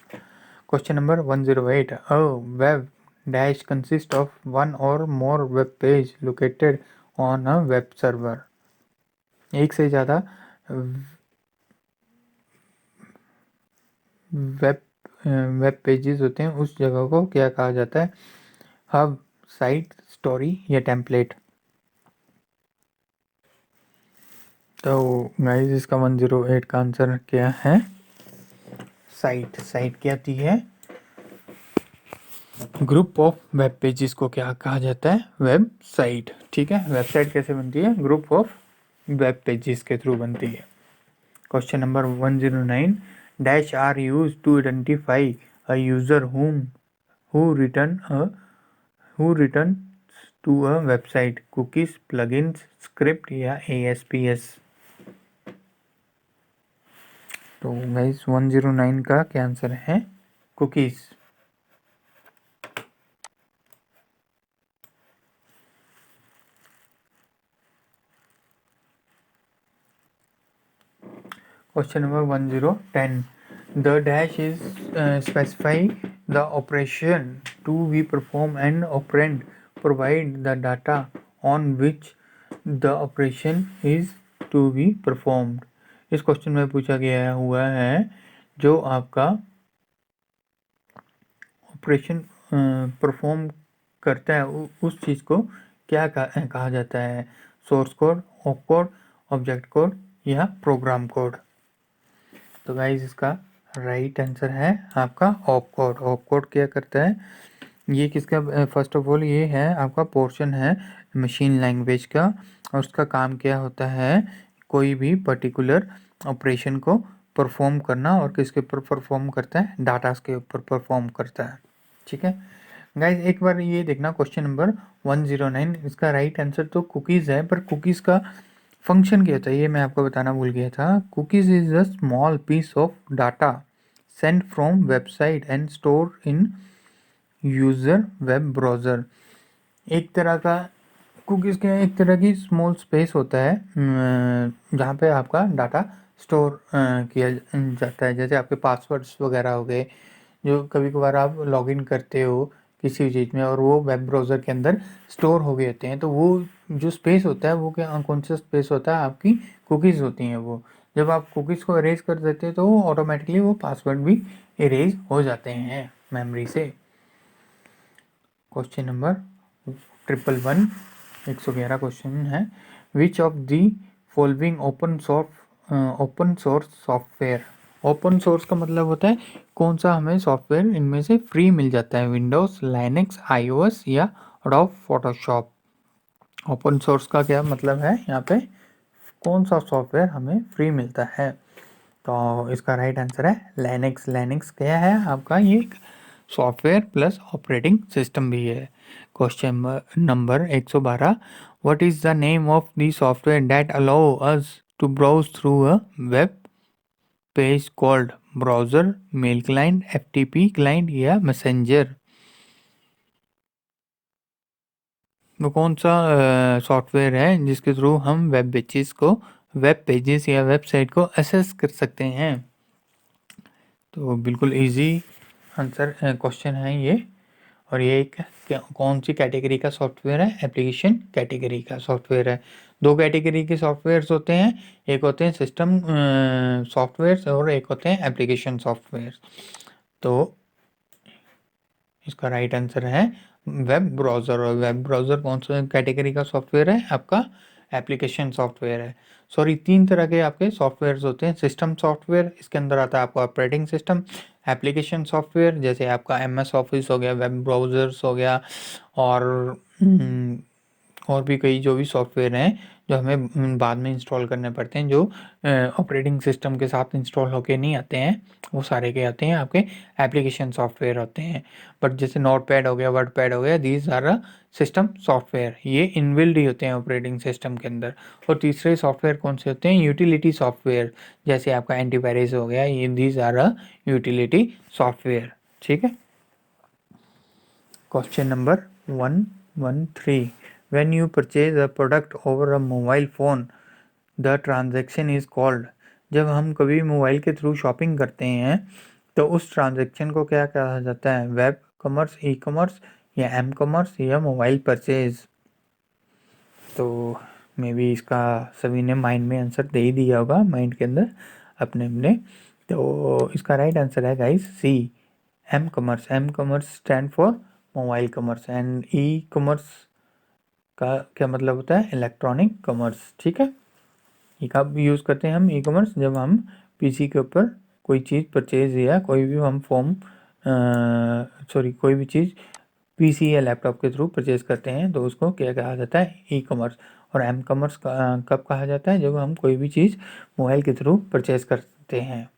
Question number 108, a web dash consist of one or more web page located on a web server? एक से ज़्यादा वेब पेजेस होते हैं, उस जगह को क्या कहा जाता है? हब, साइट, स्टोरी या टेम्पलेट? तो गाइस इसका 108 का आंसर क्या है? साइट। साइट क्या होती है? ग्रुप ऑफ वेब पेजेस को क्या कहा जाता है? वेबसाइट। ठीक है, वेबसाइट कैसे बनती है? ग्रुप ऑफ वेब पेजेस के थ्रू बनती है। Question number 109, dash are use to identify a user who return to a website, cookies, plugins, script या ASPS। तो गाइस 109 का क्या आंसर है? Cookies. Question number 1010. The dash is specify the operation to be performed and operand provide the data on which the operation is to be performed। इस question में पूछा गया हुआ है जो आपका ऑपरेशन परफॉर्म करता है उस चीज़ को क्या कहा जाता है? Source code, op code, object code या प्रोग्राम कोड। तो गाइस इसका राइट आंसर है आपका ऑप कोड। ऑप कोड क्या करता है? ये किसका, फर्स्ट ऑफ ऑल ये है आपका पोर्शन है मशीन लैंग्वेज का, और उसका काम क्या होता है? कोई भी पर्टिकुलर ऑपरेशन को परफॉर्म करना, और किसके ऊपर परफॉर्म करता है? डाटास के ऊपर परफॉर्म करता है। ठीक है गाइस, एक बार ये देखना क्वेश्चन नंबर 109, इसका राइट आंसर तो कुकीज़ है, पर कुकीज़ का फंक्शन क्या होता है ये मैं आपको बताना भूल गया था। Cookies is a small piece of data send from website and store in user web browser. एक तरह का कुकीज़ का एक तरह की स्मॉल स्पेस होता है जहाँ पे आपका डाटा स्टोर किया जाता है। जैसे आपके पासवर्ड्स वगैरह हो गए, जो कभी कभार आप लॉगिन करते हो किसी चीज़ में और वो वेब ब्राउज़र के अंदर स्टोर हो गए होते हैं, तो वो जो स्पेस होता है वो क्या कौन सा स्पेस होता है? आपकी कुकीज़ होती हैं। वो जब आप कुकीज़ को इरेज कर देते हैं तो ऑटोमेटिकली वो पासवर्ड भी इरेज हो जाते हैं मेमोरी से। क्वेश्चन नंबर 111, 111 क्वेश्चन है। Which of the following open source software. Open source का मतलब होता है कौन सा हमें सॉफ्टवेयर इनमें से फ्री मिल जाता है? विंडोज़, लाइनक्स, iOS या एडोब फोटोशॉप। ओपन सोर्स का क्या मतलब है? यहाँ पे कौन सा सॉफ्टवेयर हमें फ्री मिलता है? तो इसका राइट आंसर है लाइनक्स। लाइनक्स क्या है आपका? ये सॉफ्टवेयर प्लस ऑपरेटिंग सिस्टम भी है। Question number 112, what is the name of the software that allow us to browse through a web page called browser, mail client, FTP client या messenger. वो कौन सा सॉफ्टवेयर है जिसके थ्रू हम web pages या वेबसाइट को एक्सेस कर सकते हैं? तो बिल्कुल इजी आंसर क्वेश्चन है ये। और ये एक कौन सी कैटेगरी का सॉफ्टवेयर है? एप्लीकेशन कैटेगरी का सॉफ्टवेयर है। दो कैटेगरी के सॉफ्टवेयर्स होते हैं, एक होते हैं सिस्टम सॉफ्टवेयर्स और एक होते हैं एप्लीकेशन सॉफ्टवेयर। तो इसका राइट आंसर है वेब ब्राउज़र। और वेब ब्राउज़र कौन सा कैटेगरी का सॉफ्टवेयर है? आपका एप्लीकेशन सॉफ्टवेयर है। सॉरी, तीन तरह के आपके सॉफ्टवेयर्स होते हैं। सिस्टम सॉफ्टवेयर, इसके अंदर आता है आपका ऑपरेटिंग सिस्टम। एप्लीकेशन सॉफ्टवेयर जैसे आपका MS ऑफिस हो गया, वेब ब्राउज़र्स हो गया, और और भी कई जो भी सॉफ्टवेयर हैं जो हमें बाद में इंस्टॉल करने पड़ते हैं, जो ऑपरेटिंग सिस्टम के साथ इंस्टॉल होके नहीं आते हैं, वो सारे के आते हैं आपके एप्लीकेशन सॉफ्टवेयर होते हैं। बट जैसे नोटपैड हो गया, वर्डपैड हो गया, दीज आर सिस्टम सॉफ्टवेयर, ये इनबिल्ड ही होते हैं ऑपरेटिंग सिस्टम के अंदर। और तीसरे सॉफ्टवेयर कौन से होते हैं? यूटिलिटी सॉफ्टवेयर, जैसे आपका एंटीवायरस हो गया, ये दीज आर यूटिलिटी सॉफ्टवेयर। ठीक है। Question number 113, when you purchase a product over a mobile phone the transaction is called। जब हम कभी मोबाइल के थ्रू शॉपिंग करते हैं तो उस ट्रांजैक्शन को क्या कहा जाता है? वेब कॉमर्स, ई कॉमर्स या एम कॉमर्स या मोबाइल परचेज। तो मे बी इसका सभी ने माइंड में आंसर दे ही दिया होगा, माइंड के अंदर अपने अपने। तो इसका राइट आंसर है guys C, M commerce. M commerce stand for mobile commerce, and E commerce का क्या मतलब होता है? Electronic commerce. ठीक है। ये कब यूज़ करते हैं हम ई कॉमर्स? जब हम PC के ऊपर कोई चीज़ परचेज या कोई भी हम कोई भी चीज़ PC या लैपटॉप के थ्रू परचेज करते हैं तो उसको क्या कहा जाता है? E commerce. और एम कॉमर्स कब कहा जाता है? जब हम कोई भी चीज़ मोबाइल के थ्रू परचेज करते हैं।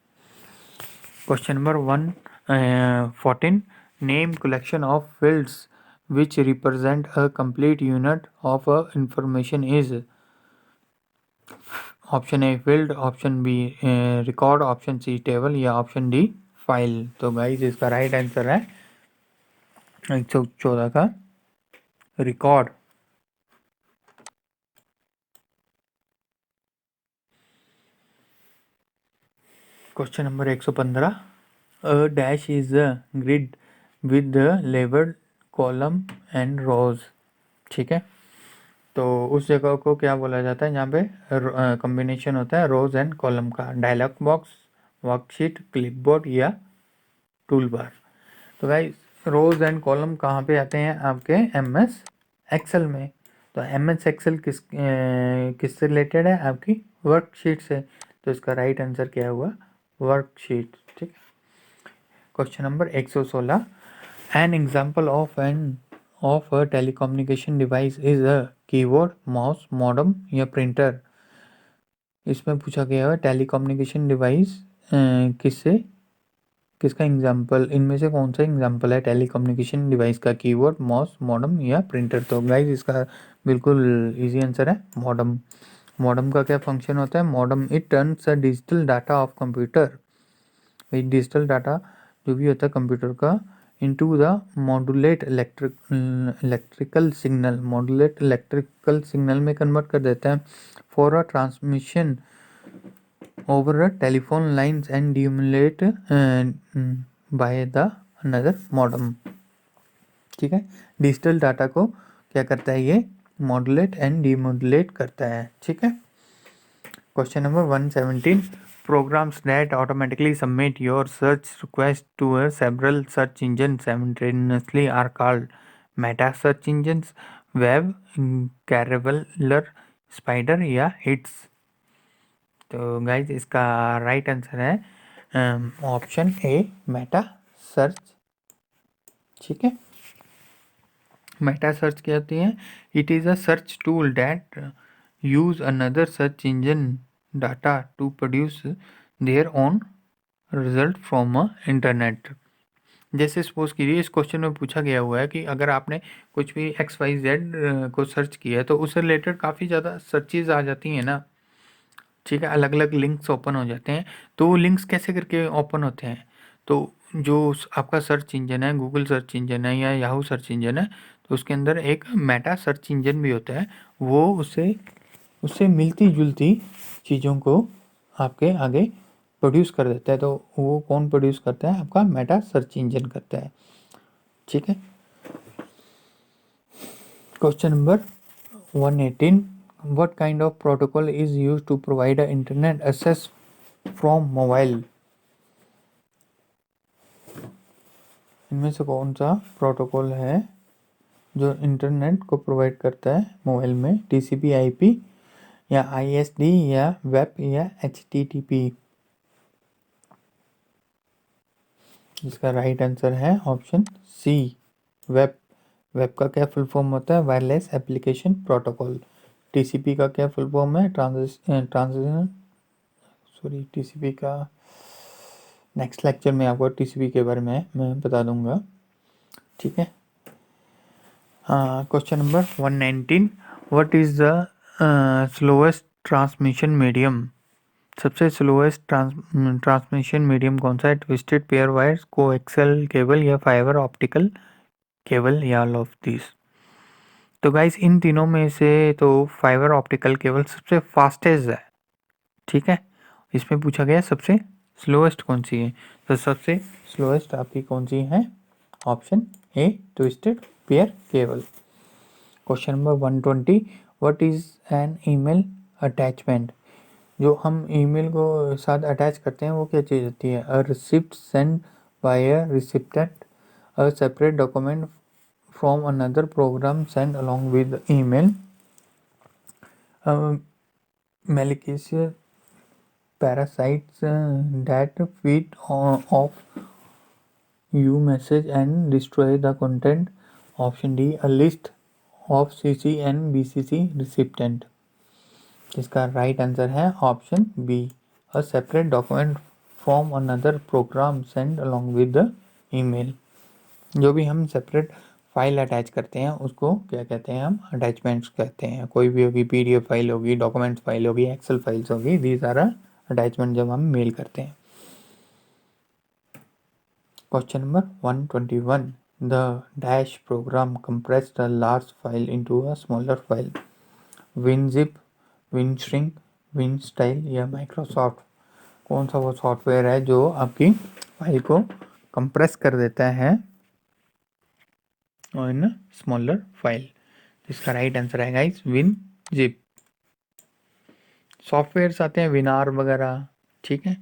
Question number 114, name collection of fields which represent a complete unit of information is option A field, option B record, option C table या ऑप्शन डी फाइल। तो गाइस इसका राइट आंसर है 114 का record. Question number 115, a dash is a grid with the labelled column and rows. ठीक है, तो उस जगह को क्या बोला जाता है जहाँ पे कॉम्बिनेशन होता है रोज एंड कॉलम का? डायलॉग बॉक्स, वर्कशीट, क्लिपबोर्ड या टूल बार। तो भाई रोज एंड कॉलम कहाँ पे आते हैं? आपके MS एक्सेल में। तो MS एक्सेल किससे रिलेटेड है? आपकी वर्कशीट से। तो इसका राइट आंसर क्या हुआ? वर्कशीट। ठीक है, question number 116, an example of a telecommunication device is a keyboard, mouse, modem या प्रिंटर। इसमें पूछा गया है टेलीकम्युनिकेशन डिवाइस किसका एग्जाम्पल, इनमें से कौन सा एग्जाम्पल है टेलीकम्युनिकेशन डिवाइस का? कीबोर्ड, माउस, मॉडेम या प्रिंटर। तो गाइस इसका बिल्कुल इजी आंसर है मॉडेम। मॉडेम का क्या फंक्शन होता है? Modem it turns a digital data of computer, digital data जो भी होता है कंप्यूटर का, into the modulate electrical signal, modulate electrical signal में कन्वर्ट कर देता है for a transmission over a telephone lines and demulate by the another modem। ठीक है, डिजिटल डाटा को क्या करता है? ये मॉड्यूलेट एंड डीमॉड्यूलेट करता है। ठीक है, question number 117, programs that automatically submit your search request to several search engines simultaneously are called meta search engines, web, carousel, spider या hits। तो गाइज इसका राइट आंसर है ऑप्शन ए मेटा सर्च। ठीक है, मेटा सर्च क्या होती है? It is a search tool that use another search engine data to produce their own result from a internet. जैसे सपोज कीजिए इस क्वेश्चन में पूछा गया हुआ है कि अगर आपने कुछ भी XYZ को सर्च किया है तो उससे रिलेटेड काफ़ी ज़्यादा सर्चेज आ जाती हैं ना। ठीक है, अलग अलग लिंक्स ओपन हो जाते हैं। तो वो लिंक्स कैसे करके ओपन होते हैं? तो जो आपका सर्च इंजन है, गूगल सर्च इंजन है या याहू सर्च इंजन है, तो उसके अंदर एक मेटा सर्च इंजन भी होता है। वो उससे उससे मिलती जुलती चीज़ों को आपके आगे प्रोड्यूस कर देता है। तो वो कौन प्रोड्यूस करता है? आपका मेटा सर्च इंजन करता है। ठीक है, question number 118, what kind of protocol is used to provide a internet access from mobile। इनमें से कौन सा प्रोटोकॉल है जो इंटरनेट को प्रोवाइड करता है मोबाइल में? TCP/IP या ISD या वेब या HTTP। इसका राइट आंसर है ऑप्शन सी वेब। वेब का क्या फुल फॉर्म होता है? Wireless application protocol. TCP का क्या फुल फॉर्म है? TCP का नेक्स्ट लेक्चर में आपको TCP के बारे में मैं बता दूंगा। ठीक है, question number 119, what is the slowest transmission medium. सबसे स्लोएस्ट ट्रांसमिशन मीडियम कौन सा है? Twisted pair wires, coaxial cable या फाइबर ऑप्टिकल केबल या ऑल ऑफ दिस। तो गाइस इन तीनों में से तो फाइबर ऑप्टिकल केबल सबसे फास्टेस्ट है। ठीक है, इसमें पूछा गया सबसे स्लोएस्ट कौन सी है? तो सबसे स्लोएस्ट आपकी कौन सी है? Option A twisted pair cable. Question number 120, what is an email attachment. जो हम ईमेल को साथ अटैच करते हैं वो क्या चीज़ होती है? A receipt send by a recipient, a separate document from another program send along with email, malicious parasites that feed off you message and destroy the content। Option D a list of CC and BCC recipient। इसका right answer है option B a separate document from another program send along with the email. जो भी हम separate file attach करते हैं उसको क्या कहते हैं, हम अटैचमेंट्स कहते हैं। कोई भी होगी, पीडीएफ फाइल होगी, डॉक्यूमेंट्स फाइल होगी, एक्सेल फाइल्स होगी, दीज आर अटैचमेंट जब हम मेल करते हैं। Question number 121, the dash program compress the large file into a smaller file, WinZip, WinShrink, WinStyle या माइक्रोसॉफ्ट। कौन सा वो सॉफ्टवेयर है जो आपकी फाइल को कंप्रेस कर देता है और इन स्मॉलर फाइल? इसका राइट आंसर है गाइस विनजिप। सॉफ्टवेयर्स आते हैं विनार वगैरह, ठीक है,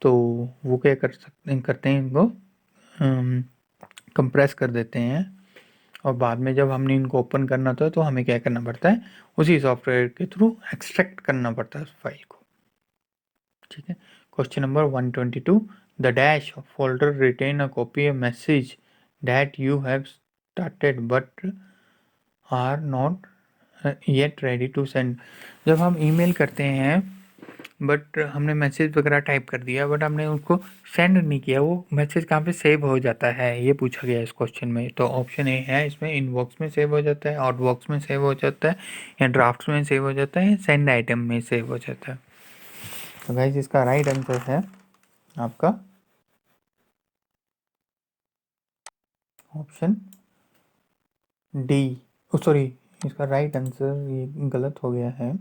तो वो क्या करते हैं इनको कंप्रेस कर देते हैं और बाद में जब हमने इनको ओपन करना होता है तो हमें क्या करना पड़ता है, उसी सॉफ्टवेयर के थ्रू एक्सट्रैक्ट करना पड़ता है उस फाइल को, ठीक है। Question number 122, the dash folder retain a copy a message that you have started but are not yet ready to send. जब हम ईमेल करते हैं बट हमने मैसेज वगैरह टाइप कर दिया बट हमने उसको सेंड नहीं किया, वो मैसेज कहाँ पे सेव हो जाता है, ये पूछा गया इस क्वेश्चन में। तो ऑप्शन ए है इसमें, इनबॉक्स में सेव हो जाता है, आउटबॉक्स में सेव हो जाता है, या ड्राफ्ट्स में सेव हो जाता है, सेंड आइटम में सेव हो जाता है। तो गाइस इसका राइट आंसर है आपका ऑप्शन डी। सॉरी, इसका राइट आंसर ये गलत हो गया है।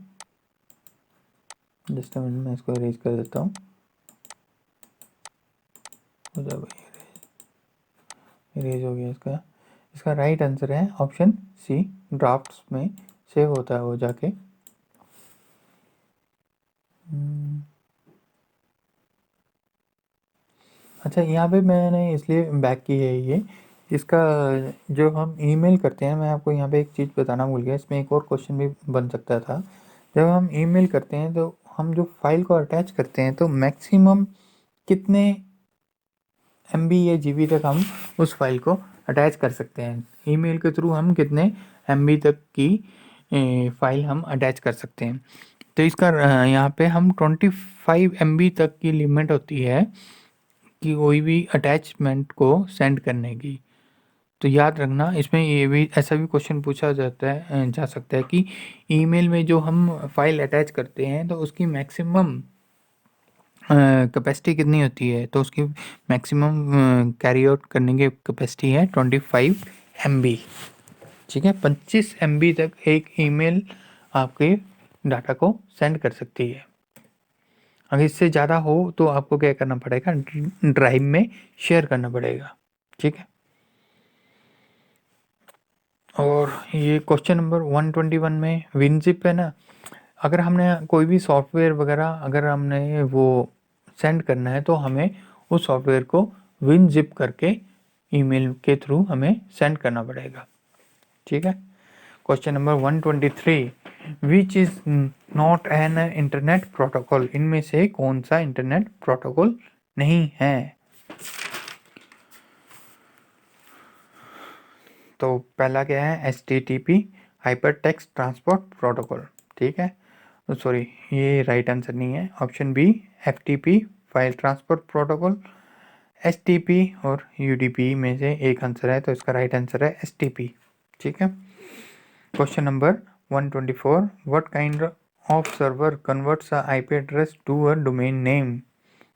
जस्ट मिनट मैं इसको इरेज कर देता हूँ। इरेज हो गया इसका। इसका राइट आंसर है ऑप्शन सी, ड्राफ्ट्स में सेव होता है वो जाके। अच्छा, यहाँ पे मैंने इसलिए बैक की है ये, इसका जो हम ईमेल करते हैं, मैं आपको यहाँ पे एक चीज़ बताना भूल गया, इसमें एक और क्वेश्चन भी बन सकता था। जब हम ईमेल करते हैं तो हम जो फाइल को अटैच करते हैं तो मैक्सिमम कितने एमबी या जीबी तक हम उस फाइल को अटैच कर सकते हैं? ईमेल के थ्रू हम कितने एमबी तक की फाइल हम अटैच कर सकते हैं? तो इसका यहाँ पे हम 25 एमबी तक की लिमिट होती है कि कोई भी अटैचमेंट को सेंड करने की। तो याद रखना, इसमें ये भी ऐसा भी क्वेश्चन पूछा जाता है जा सकता है कि ईमेल में जो हम फाइल अटैच करते हैं तो उसकी मैक्सिमम कैपेसिटी कितनी होती है? तो उसकी मैक्सिमम कैरी आउट करने की कैपेसिटी है 25 एमबी, ठीक है। 25 एमबी तक एक ईमेल आपके डाटा को सेंड कर सकती है। अगर इससे ज़्यादा हो तो आपको क्या करना पड़ेगा, ड्राइव में शेयर करना पड़ेगा, ठीक है। और ये क्वेश्चन नंबर 121 में विनजिप है ना, अगर हमने कोई भी सॉफ्टवेयर वगैरह अगर हमने वो सेंड करना है तो हमें उस सॉफ्टवेयर को विनजिप करके ईमेल के थ्रू हमें सेंड करना पड़ेगा, ठीक है। Question number 123, which is not an internet protocol. इनमें से कौन सा इंटरनेट प्रोटोकॉल नहीं है? तो पहला क्या है, HTTP hyper text transport protocol, ठीक है। तो सॉरी, ये राइट आंसर नहीं है। Option B FTP file transport protocol, STP और UDP में से एक आंसर है, तो इसका राइट आंसर है STP, ठीक है। Question number 124, what kind of server converts a IP address to a domain name.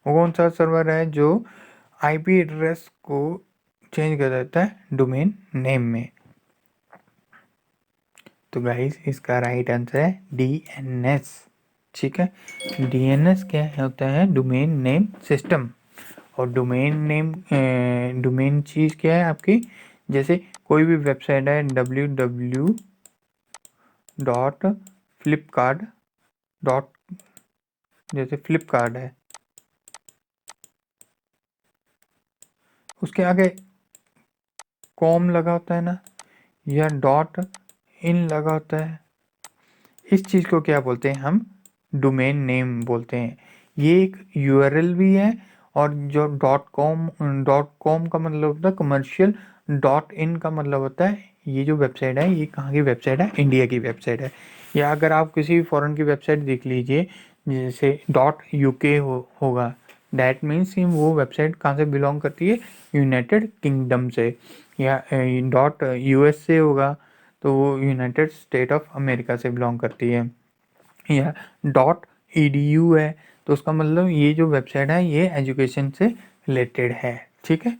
वो कौन सा सर्वर है जो IP एड्रेस को चेंज कर देता है डोमेन नेम में? तो गाइस इसका राइट आंसर है DNS, ठीक है। DNS क्या होता है, डोमेन नेम सिस्टम। और डोमेन नेम डोमेन चीज़ क्या है आपकी, जैसे कोई भी वेबसाइट है www.flipkart डॉट, जैसे फ्लिपकार्ट है, उसके आगे कॉम लगा होता है ना, या डॉट इन लगा होता है, इस चीज़ को क्या बोलते हैं हम, डोमेन नेम बोलते हैं। ये एक URL भी है, और जो .com का मतलब होता है कमर्शियल, .in का मतलब होता है ये जो वेबसाइट है ये कहाँ की वेबसाइट है, इंडिया की वेबसाइट है। या अगर आप किसी फॉरेन की वेबसाइट देख लीजिए, जैसे .uk होगा, दैट मीन्स वो वेबसाइट कहाँ से बिलोंग करती है, यूनाइटेड किंगडम से, या डॉट यूएस से होगा तो वो यूनाइटेड स्टेट ऑफ अमेरिका से बिलोंग करती है, या डॉट edu है तो उसका मतलब ये जो वेबसाइट है ये एजुकेशन से रिलेटेड है, ठीक है।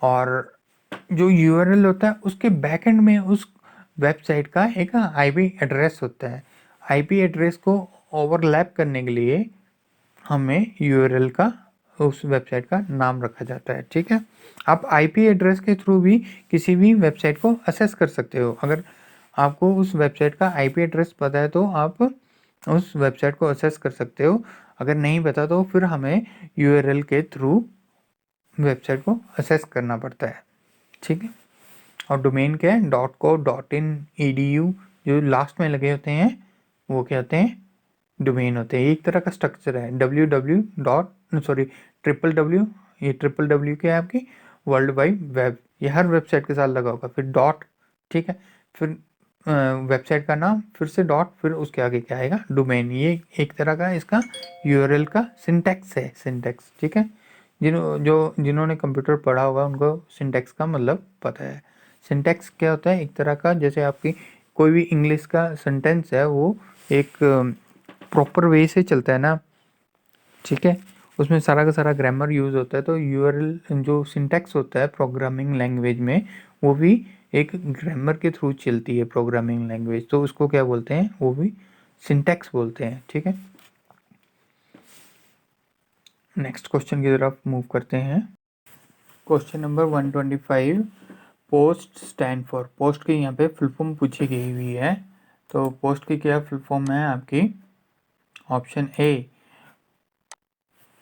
और जो यूआरएल होता है उसके बैकएंड में उस वेबसाइट का एक आईपी एड्रेस होता है। आईपी एड्रेस को ओवरलैप करने के लिए हमें यूआरएल का उस वेबसाइट का नाम रखा जाता है, ठीक है। आप आईपी एड्रेस के थ्रू भी किसी भी वेबसाइट को असेस कर सकते हो। अगर आपको उस वेबसाइट का आईपी एड्रेस पता है तो आप उस वेबसाइट को असेस कर सकते हो। अगर नहीं पता तो फिर हमें यूआरएल के थ्रू वेबसाइट को असेस करना पड़ता है, ठीक है। और डोमेन क्या है, .co.in edu जो लास्ट में लगे होते हैं वो क्या होते हैं, डोमेन होते हैं। एक तरह का स्ट्रक्चर है www. ये www क्या है आपकी, वर्ल्ड वाइड वेब, ये हर वेबसाइट के साथ लगा होगा। फिर डॉट, ठीक है, फिर वेबसाइट का नाम, फिर से डॉट, फिर उसके आगे क्या आएगा, डोमेन। ये एक तरह का इसका यूआरएल का सिंटैक्स है, सिंटैक्स, ठीक है। जिन्होंने कंप्यूटर पढ़ा होगा उनको सिंटैक्स का मतलब पता है। सिंटैक्स क्या होता है, एक तरह का जैसे आपकी कोई भी इंग्लिश का सेंटेंस है वो एक प्रॉपर वे से चलता है ना, ठीक है, उसमें सारा का सारा ग्रामर यूज़ होता है। तो यूआरएल जो सिंटैक्स होता है प्रोग्रामिंग लैंग्वेज में वो भी एक ग्रामर के थ्रू चलती है प्रोग्रामिंग लैंग्वेज, तो उसको क्या बोलते हैं, वो भी सिंटैक्स बोलते हैं, ठीक है। नेक्स्ट क्वेश्चन की तरफ मूव करते हैं। Question number 125, post stand for. Post की यहाँ पे फुल फॉर्म पूछी गई हुई है। तो पोस्ट की क्या फुल फॉर्म है आपकी, option A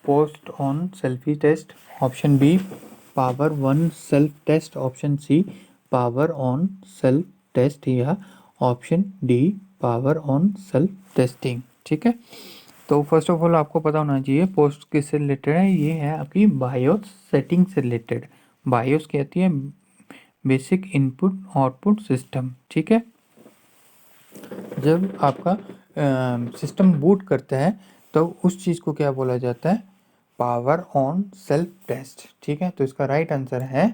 post on selfie test, option B power one self test, option C power on self test, या option D power on self testing, ठीक है। तो फर्स्ट ऑफ ऑल आपको पता होना चाहिए पोस्ट किससे रिलेटेड है, ये है आपकी बायोस सेटिंग से रिलेटेड। बायोस कहती है बेसिक इनपुट आउटपुट सिस्टम, ठीक है। जब आपका सिस्टम बूट करता है तो उस चीज़ को क्या बोला जाता है, पावर ऑन सेल्फ टेस्ट, ठीक है। तो इसका राइट आंसर है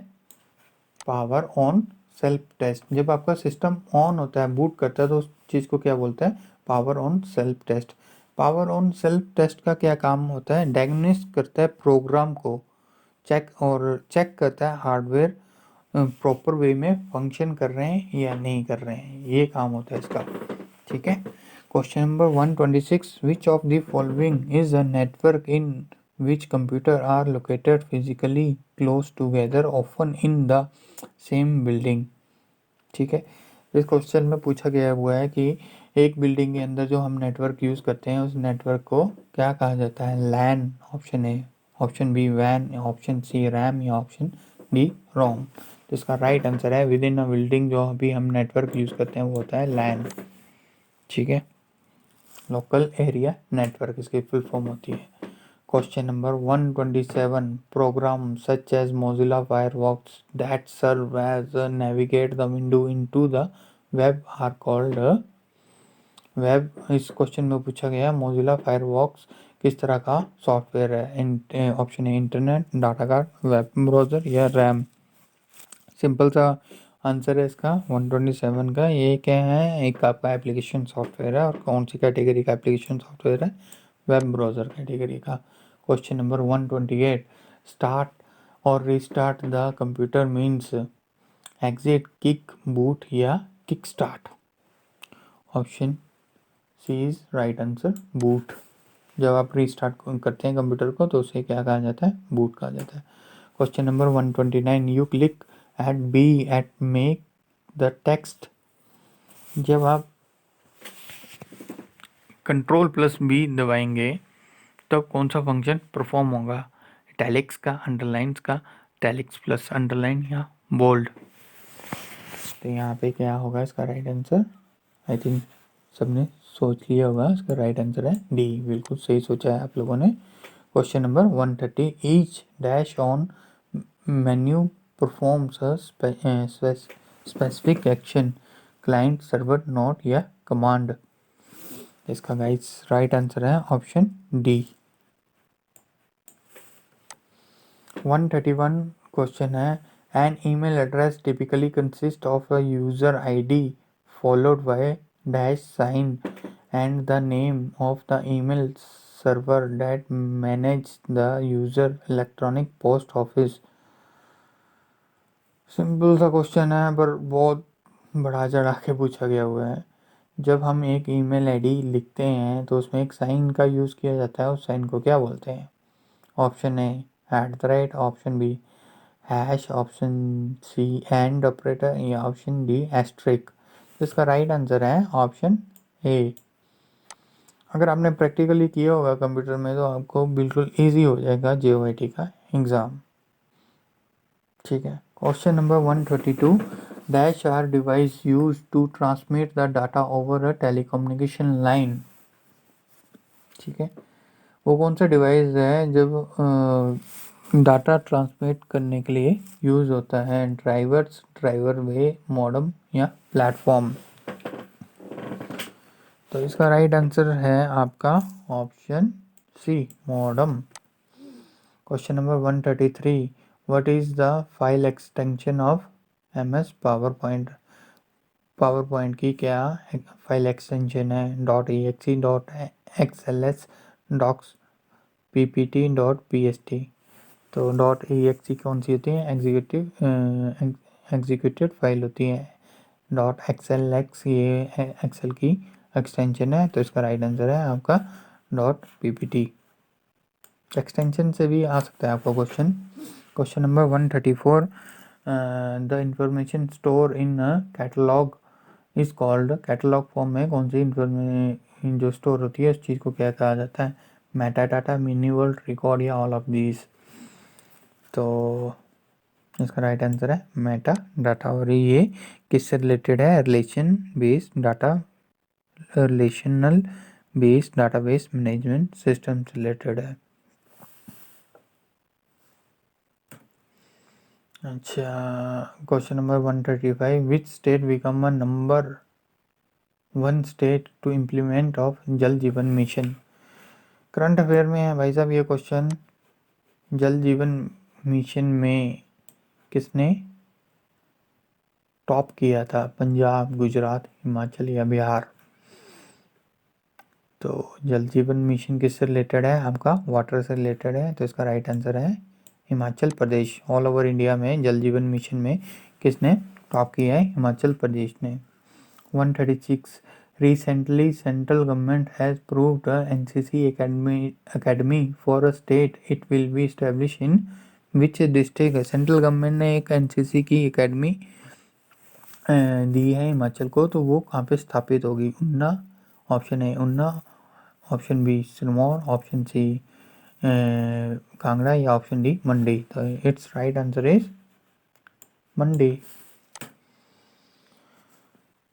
पावर ऑन सेल्फ टेस्ट। जब आपका सिस्टम ऑन होता है, बूट करता है, तो उस चीज़ को क्या बोलते हैं, power on self test. Power on self test का क्या काम होता है, डायग्नोस करता है प्रोग्राम को, चेक करता है हार्डवेयर प्रॉपर वे में फंक्शन कर रहे हैं या नहीं कर रहे हैं, ये काम होता है इसका, ठीक है। Question number 126, which of the following is a network in which computer are located physically close together often in the same building, ठीक है। इस क्वेश्चन में पूछा गया हुआ है कि एक बिल्डिंग के अंदर जो हम नेटवर्क यूज़ करते हैं उस नेटवर्क को क्या कहा जाता है, LAN, option A, option B वैन, ऑप्शन सी रैम, या ऑप्शन डी रोम। तो इसका राइट आंसर है विद इन अ बिल्डिंग जो अभी हम नेटवर्क यूज़ करते हैं वो होता है लैन, ठीक है, लोकल एरिया नेटवर्क इसकी फुल फॉर्म होती है। Question number 127, program such as Mozilla Firefox that serve as navigate the window into the web are called web. इस क्वेश्चन में पूछा गया मोजिला फायरफॉक्स किस तरह का सॉफ्टवेयर है, ऑप्शन ए internet, data card, web browser, या रैम। सिंपल सा आंसर है इसका 127 का, ये क्या है, एक आपका एप्लीकेशन सॉफ्टवेयर है। और कौन सी कैटेगरी का एप्लीकेशन सॉफ्टवेयर है, वेब ब्राउज़र कैटेगरी का। क्वेश्चन नंबर 128, स्टार्ट और restart the computer means exit, kick, boot, या kick start. Option C is right answer, boot. जब आप रीस्टार्ट करते हैं कंप्यूटर को तो उसे क्या कहा जाता है, बूट कहा जाता है। Question number 129, you click at B at make the text. जब आप कंट्रोल प्लस बी दबाएंगे तब कौन सा फंक्शन परफॉर्म होगा, इटैलिक्स का, अंडरलाइंस का, इटैलिक्स प्लस अंडरलाइन, या बोल्ड। तो यहाँ पे क्या होगा इसका राइट आंसर, आई थिंक सबने सोच लिया होगा, इसका राइट आंसर है डी, बिल्कुल सही सोचा है आप लोगों ने। Question number 130, each dash on menu performs a specific action, client, server, note, या कमांड। इसका गाइस राइट आंसर है ऑप्शन डी। 131 क्वेश्चन है, an email address typically consist of a user ID followed by dash sign and the name of the email server that manage the user electronic post office. Simple सा क्वेश्चन है पर बहुत बढ़ा चढ़ा के पूछा गया हुआ है। जब हम एक ईमेल आईडी लिखते हैं तो उसमें एक साइन का यूज़ किया जाता है, उस साइन को क्या बोलते हैं? Option A @, option B hash, option C and operator या ऑप्शन डी एस्ट्रिक। इसका राइट आंसर है ऑप्शन ए। अगर आपने प्रैक्टिकली किया होगा कंप्यूटर में तो आपको बिल्कुल इजी हो जाएगा JOIT का एग्ज़ाम। ठीक है, question number 132, dash are device use to transmit the data over a telecommunication line. ठीक है, वो कौन सा डिवाइस है जब डाटा ट्रांसमिट करने के लिए यूज़ होता है? ड्राइवर्स, ड्राइवर वे, मॉडम या प्लेटफॉर्म। तो इसका राइट आंसर है आपका option C, modem. Question number 133, what is the file extension of MS PowerPoint? PowerPoint की क्या फाइल एक्सटेंशन है? .exe, .xls, docs, ppt, .pst। तो .exe कौन सी होती है? एग्जीक्यूटिव फाइल होती है। .xlx ये एक्सेल की एक्सटेंशन है, तो इसका राइट आंसर है आपका .ppt। एक्सटेंशन से भी आ सकता है आपका question. Question number 134, the information store in catalogue is called. Catalogue form में कौन सी इंफॉर्मेशन जो स्टोर होती है उस चीज़ को क्या कहा जाता है? Metadata, mini world, record या ऑल ऑफ दीज। तो इसका राइट आंसर है मेटा डाटा। और ये किससे रिलेटेड है? Relation based data, relational based database management system से रिलेटेड है। अच्छा, question number 135, which state become a number 1 state to implement of Jal Jeevan mission? Current affair में है भाई साहब ये क्वेश्चन। जल जीवन मिशन में किसने टॉप किया था? पंजाब, गुजरात, हिमाचल या बिहार? तो जल जीवन मिशन किससे रिलेटेड है? आपका वाटर से रिलेटेड है, तो इसका राइट आंसर है Himachal Pradesh. All over India में जल जीवन मिशन में किसने टॉप किया है? हिमाचल प्रदेश ने। 136, recently central government has proved NCC academy for a state it will be establish in which district? Central government ने एक NCC की एकेडमी दी है हिमाचल को, तो वो कहाँ पे स्थापित होगी? उन्ना, option A Una, option B Sirmaur, option C Kangra या ऑप्शन डी मंडी। तो its right answer is Mandi.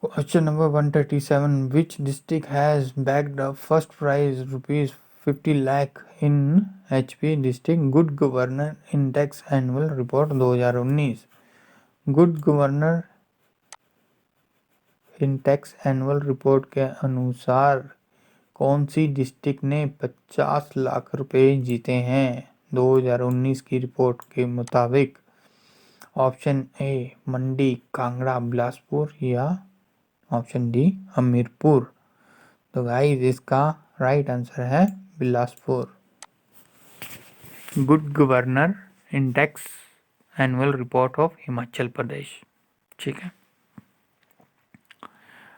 Question number 137, which district has bagged the first prize ₹50 lakh in HP district good governor index annual report 2019? Good governor index annual report के अनुसार कौन सी district ने 50 लाख रुपए जीते हैं 2019 की रिपोर्ट के मुताबिक? ऑप्शन ए मंडी, कांगड़ा, बिलासपुर या ऑप्शन डी हमीरपुर। तो गाइस इसका राइट आंसर है Bilaspur. Good governor index annual report of Himachal Pradesh. ठीक है।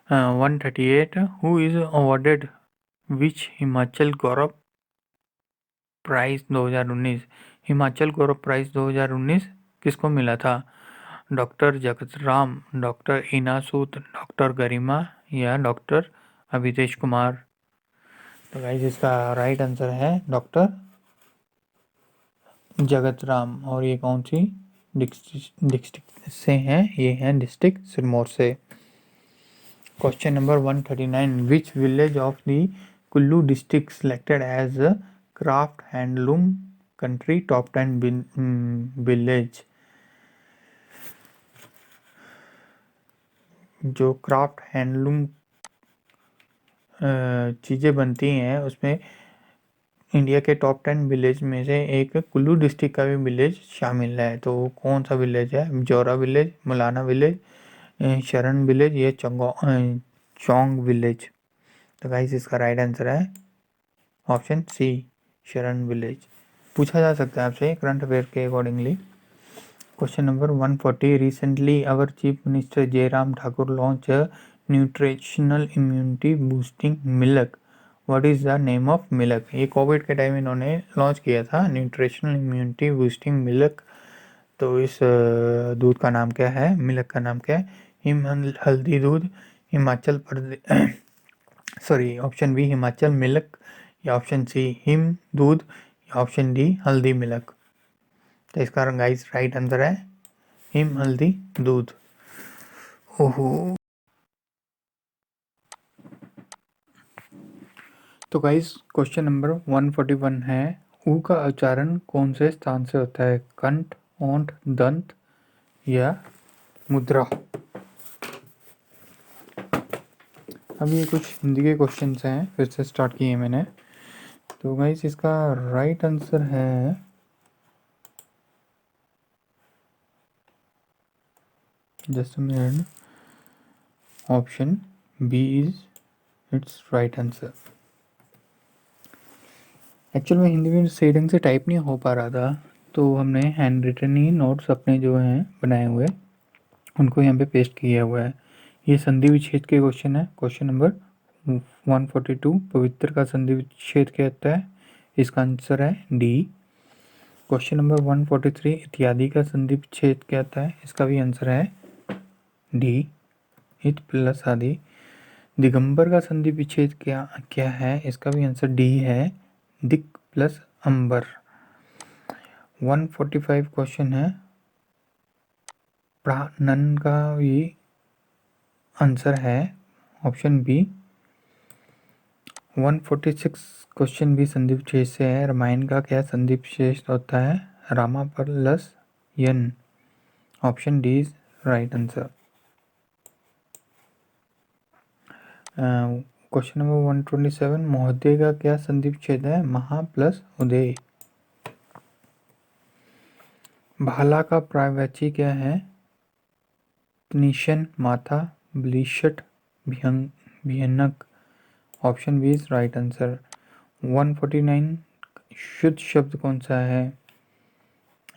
138, who is awarded which Himachal Gaurav prize 2019? Himachal Gaurav prize 2019 किसको मिला था? डॉक्टर जगत राम, डॉक्टर ईना सूद, डॉक्टर गरिमा या डॉक्टर अभितेश कुमार? तो गाइस इसका राइट आंसर है डॉक्टर जगत राम। और ये कौन सी डिस्ट्रिक्ट से हैं? ये हैं डिस्ट्रिक्ट सिरमौर से। Question number 139, which village of the Kullu district selected as craft handloom country top 10 village? जो क्राफ्ट हैंडलूम चीज़ें बनती हैं उसमें इंडिया के टॉप 10 विलेज में से एक कुल्लू डिस्ट्रिक्ट का भी विलेज शामिल है। तो कौन सा विलेज है? Jaura village, Malana village, Sharan village, ये चौंग विलेज। तो गाइस इसका राइट आंसर है ऑप्शन सी, शरण विलेज। पूछा जा सकता है आपसे करंट अफेयर के accordingly. Question number 140, recently our chief minister Jairam Thakur launch a nutritional immunity boosting milk. What is the name of milk? ये कोविड के टाइम इन्होंने लॉन्च किया था न्यूट्रिशनल इम्यूनिटी बूस्टिंग मिल्क। तो इस दूध का नाम क्या है? मिल्क का नाम क्या है? Haldi Doodh, Himachal Pradesh sorry, option B Himachal milk, या ऑप्शन सी हिम दूध, या ऑप्शन डी हल्दी मिल्क। तो इसका गाइस राइट आंसर है हिम हल्दी दूध। ओहो। तो गाइस क्वेश्चन नंबर 141 है, ऊ का उच्चारण कौन से स्थान से होता है? कंठ, ओंठ, दंत या मुद्रा? अब ये कुछ हिंदी के क्वेश्चंस हैं, फिर से स्टार्ट किए मैंने। तो गाइस इसका राइट आंसर है just minute, option B is its right answer. Actual में हिंदी में सही ढंग से टाइप नहीं हो पा रहा था, तो हमने हैंड रिटन ही नोट्स अपने जो हैं बनाए हुए उनको यहाँ पे पेस्ट किया हुआ है। ये संधि विच्छेद के क्वेश्चन है। क्वेश्चन नंबर 142, पवित्र का संधि विच्छेद क्या होता है? इसका आंसर है डी। क्वेश्चन नंबर 143, इत्यादि का संधि विच्छेद क्या होता है? इसका भी आंसर है डी, इत प्लस आदि। दिगंबर का संधि विच्छेद क्या क्या है? इसका भी आंसर डी है, दिक प्लस अंबर। 145 क्वेश्चन है, प्राणन का भी आंसर है ऑप्शन बी। 146 क्वेश्चन भी संधि विच्छेद से है। रामायण का क्या संधि विच्छेद होता है? Rama plus N, option D is right answer. Question number 127, महोदय का क्या संधि विच्छेद है? महा प्लस उदय। भाला का पर्यायवाची क्या है? निशन, माथा, ब्लिशट, भयानक, option B is right answer. 149, शुद्ध शब्द कौन सा है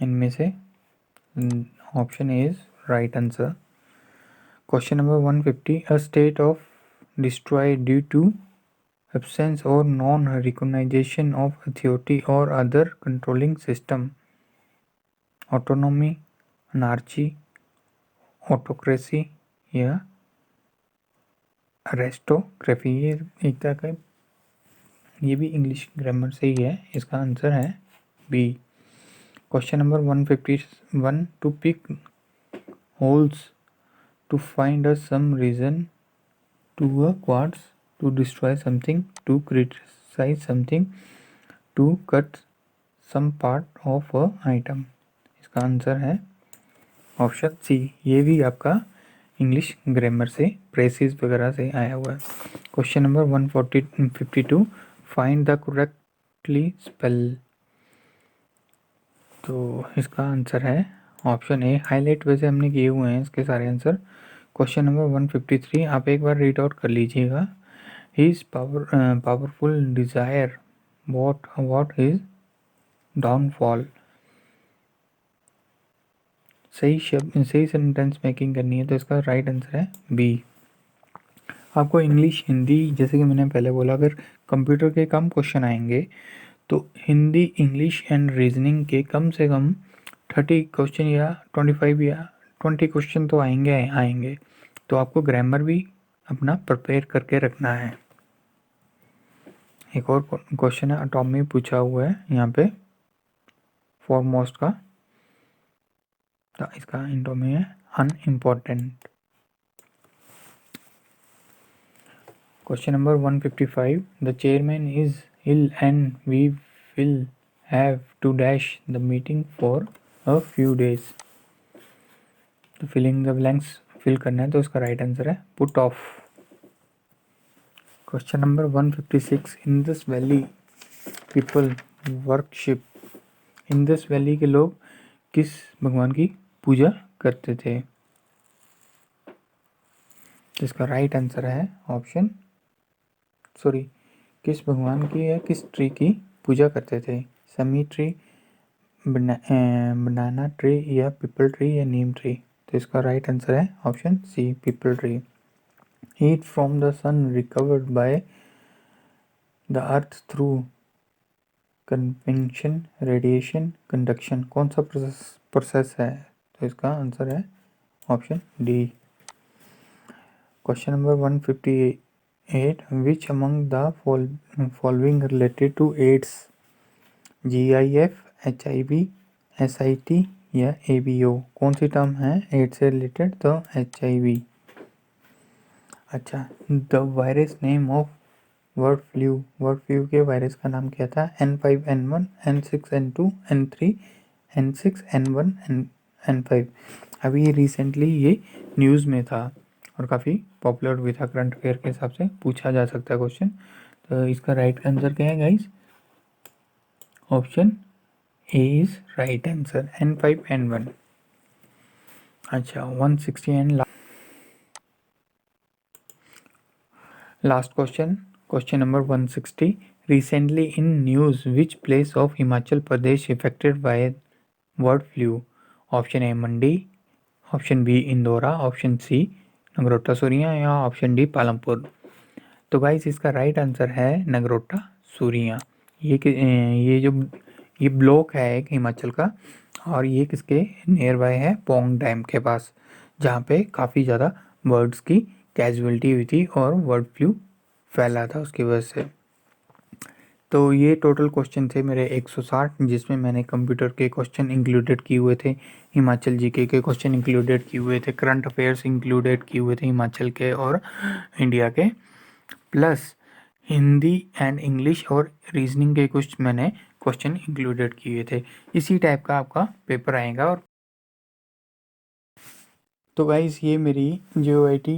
इनमें से? Option A is right answer. Question number 150, a state of destroy due to absence or non-recognition of authority or other controlling system, autonomy, anarchy, autocracy या अरेस्टोक्रेफी। ये एक तरह का, ये भी इंग्लिश ग्रामर से ही है। इसका आंसर है B. Question number 151, to pick holes to find a some reason, to a quarts, to destroy something, to criticise something, to cut some part of a item. इसका आंसर है option C. ये भी आपका English grammar से, precious वगैरह से आया हुआ है। Question number 152, find the correctly spell. तो इसका आंसर है ऑप्शन ए। हाईलाइट वैसे हमने किए हुए हैं इसके सारे आंसर। क्वेश्चन नंबर 153, आप एक बार रीड आउट कर लीजिएगा। His powerful desire what his downfall. सही शब्द, सही सेंटेंस मेकिंग करनी है, तो इसका राइट आंसर है बी। आपको इंग्लिश, हिंदी, जैसे कि मैंने पहले बोला, अगर कंप्यूटर के कम क्वेश्चन आएंगे तो हिंदी, इंग्लिश एंड रीजनिंग के कम से कम 30 क्वेश्चन या 25 या 20 क्वेश्चन तो आएंगे। तो आपको ग्रामर भी अपना प्रिपेयर करके रखना है। एक और क्वेश्चन है, एटॉमी पूछा हुआ है यहाँ पे फॉरमोस्ट का, तो इसका एटॉमी है unimportant. Question number 155, the chairman is ill and we will have to dash the meeting for a few days. तो फिलिंग द ब्लैंक्स फिल करना है, तो इसका राइट आंसर है put off. Question number 156, in this valley people worship Indus valley के लोग किस भगवान की पूजा करते थे? इसका राइट आंसर है ऑप्शन सॉरी किस भगवान की या किस ट्री की पूजा करते थे? समी ट्री, बनाना ट्री या पीपल ट्री या नीम ट्री? तो इसका राइट आंसर है option C peepal tree. Heat from the sun recovered by the earth through convection, radiation, conduction, कौन सा प्रोसेस है? तो इसका आंसर है option D. Question number 158 which among the following related to AIDS? GIF, HIV, SIT या ABO? कौन सी term है एड्स से रिलेटेड? तो HIV। अच्छा, the virus name of bird flu के वायरस का नाम क्या था? N5N1, N6N2, N3, N6N1, N5। अभी रिसेंटली ये न्यूज़ में था और काफ़ी पॉपुलर भी था, करंट अफेयर के हिसाब से पूछा जा सकता है क्वेश्चन। तो इसका राइट आंसर क्या है guys? Option A is right answer, N5N1। अच्छा, 160 and last question number 160। Recently in news which place of Himachal Pradesh affected by bird flu? Option A Mandi, option B Indora, option C Nagrota Surian या ऑप्शन डी पालमपुर? तो guys इसका right answer है नगरोटा सूरियाँ। ये block है एक हिमाचल का और ये किसके नियर बाय है? पोंग डैम के पास, जहाँ पे काफ़ी ज़्यादा बर्ड्स की कैजुअलिटी हुई थी और बर्ड फ्लू फैला था उसकी वजह से। तो ये टोटल क्वेश्चन थे मेरे 160, जिसमें मैंने कंप्यूटर के क्वेश्चन इंक्लूडेड किए हुए थे, हिमाचल जीके के क्वेश्चन इंक्लूडेड किए हुए थे, करंट अफेयर्स इंक्लूडेड किए हुए थे हिमाचल के और इंडिया के, प्लस हिंदी एंड इंग्लिश और रीजनिंग के कुछ मैंने क्वेश्चन इंक्लूडेड किए थे। इसी टाइप का आपका पेपर आएगा। और तो गाइस ये मेरी JOIT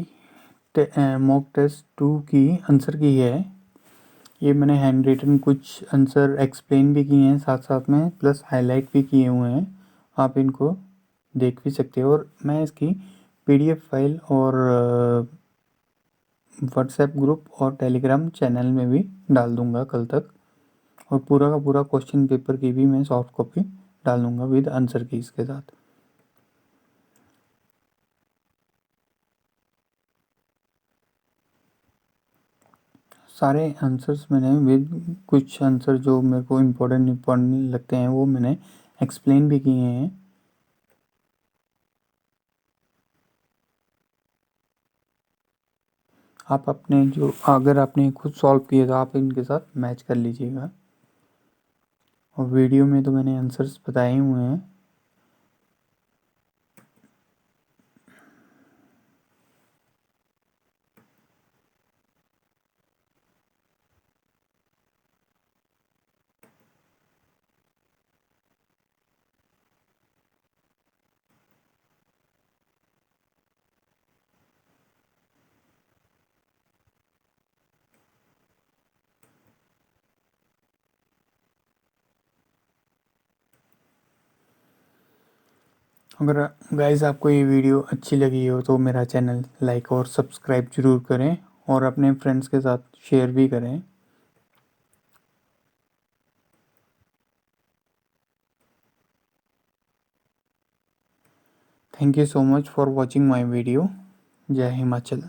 मॉक टेस्ट 2 की आंसर की है। ये मैंने हैंड रिटन कुछ आंसर एक्सप्लेन भी किए हैं साथ साथ में, प्लस हाईलाइट भी किए हुए हैं, आप इनको देख भी सकते हो। और मैं इसकी PDF फाइल और व्हाट्सएप ग्रुप और टेलीग्राम चैनल में भी डाल दूंगा कल तक, और पूरा का पूरा क्वेश्चन पेपर की भी मैं सॉफ्ट कॉपी डाल दूंगा विद आंसर की इसके साथ। सारे आंसर्स मैंने विद कुछ आंसर जो मेरे को इम्पोर्टेंट लगते हैं वो मैंने एक्सप्लेन भी किए हैं। आप अपने जो अगर आपने खुद सॉल्व किए तो आप इनके साथ मैच कर लीजिएगा। और वीडियो में तो मैंने आंसर्स बताए हुए हैं। अगर गाइस आपको ये वीडियो अच्छी लगी हो तो मेरा चैनल लाइक और सब्सक्राइब ज़रूर करें और अपने फ्रेंड्स के साथ शेयर भी करें। Thank you so much for watching my video. जय हिमाचल।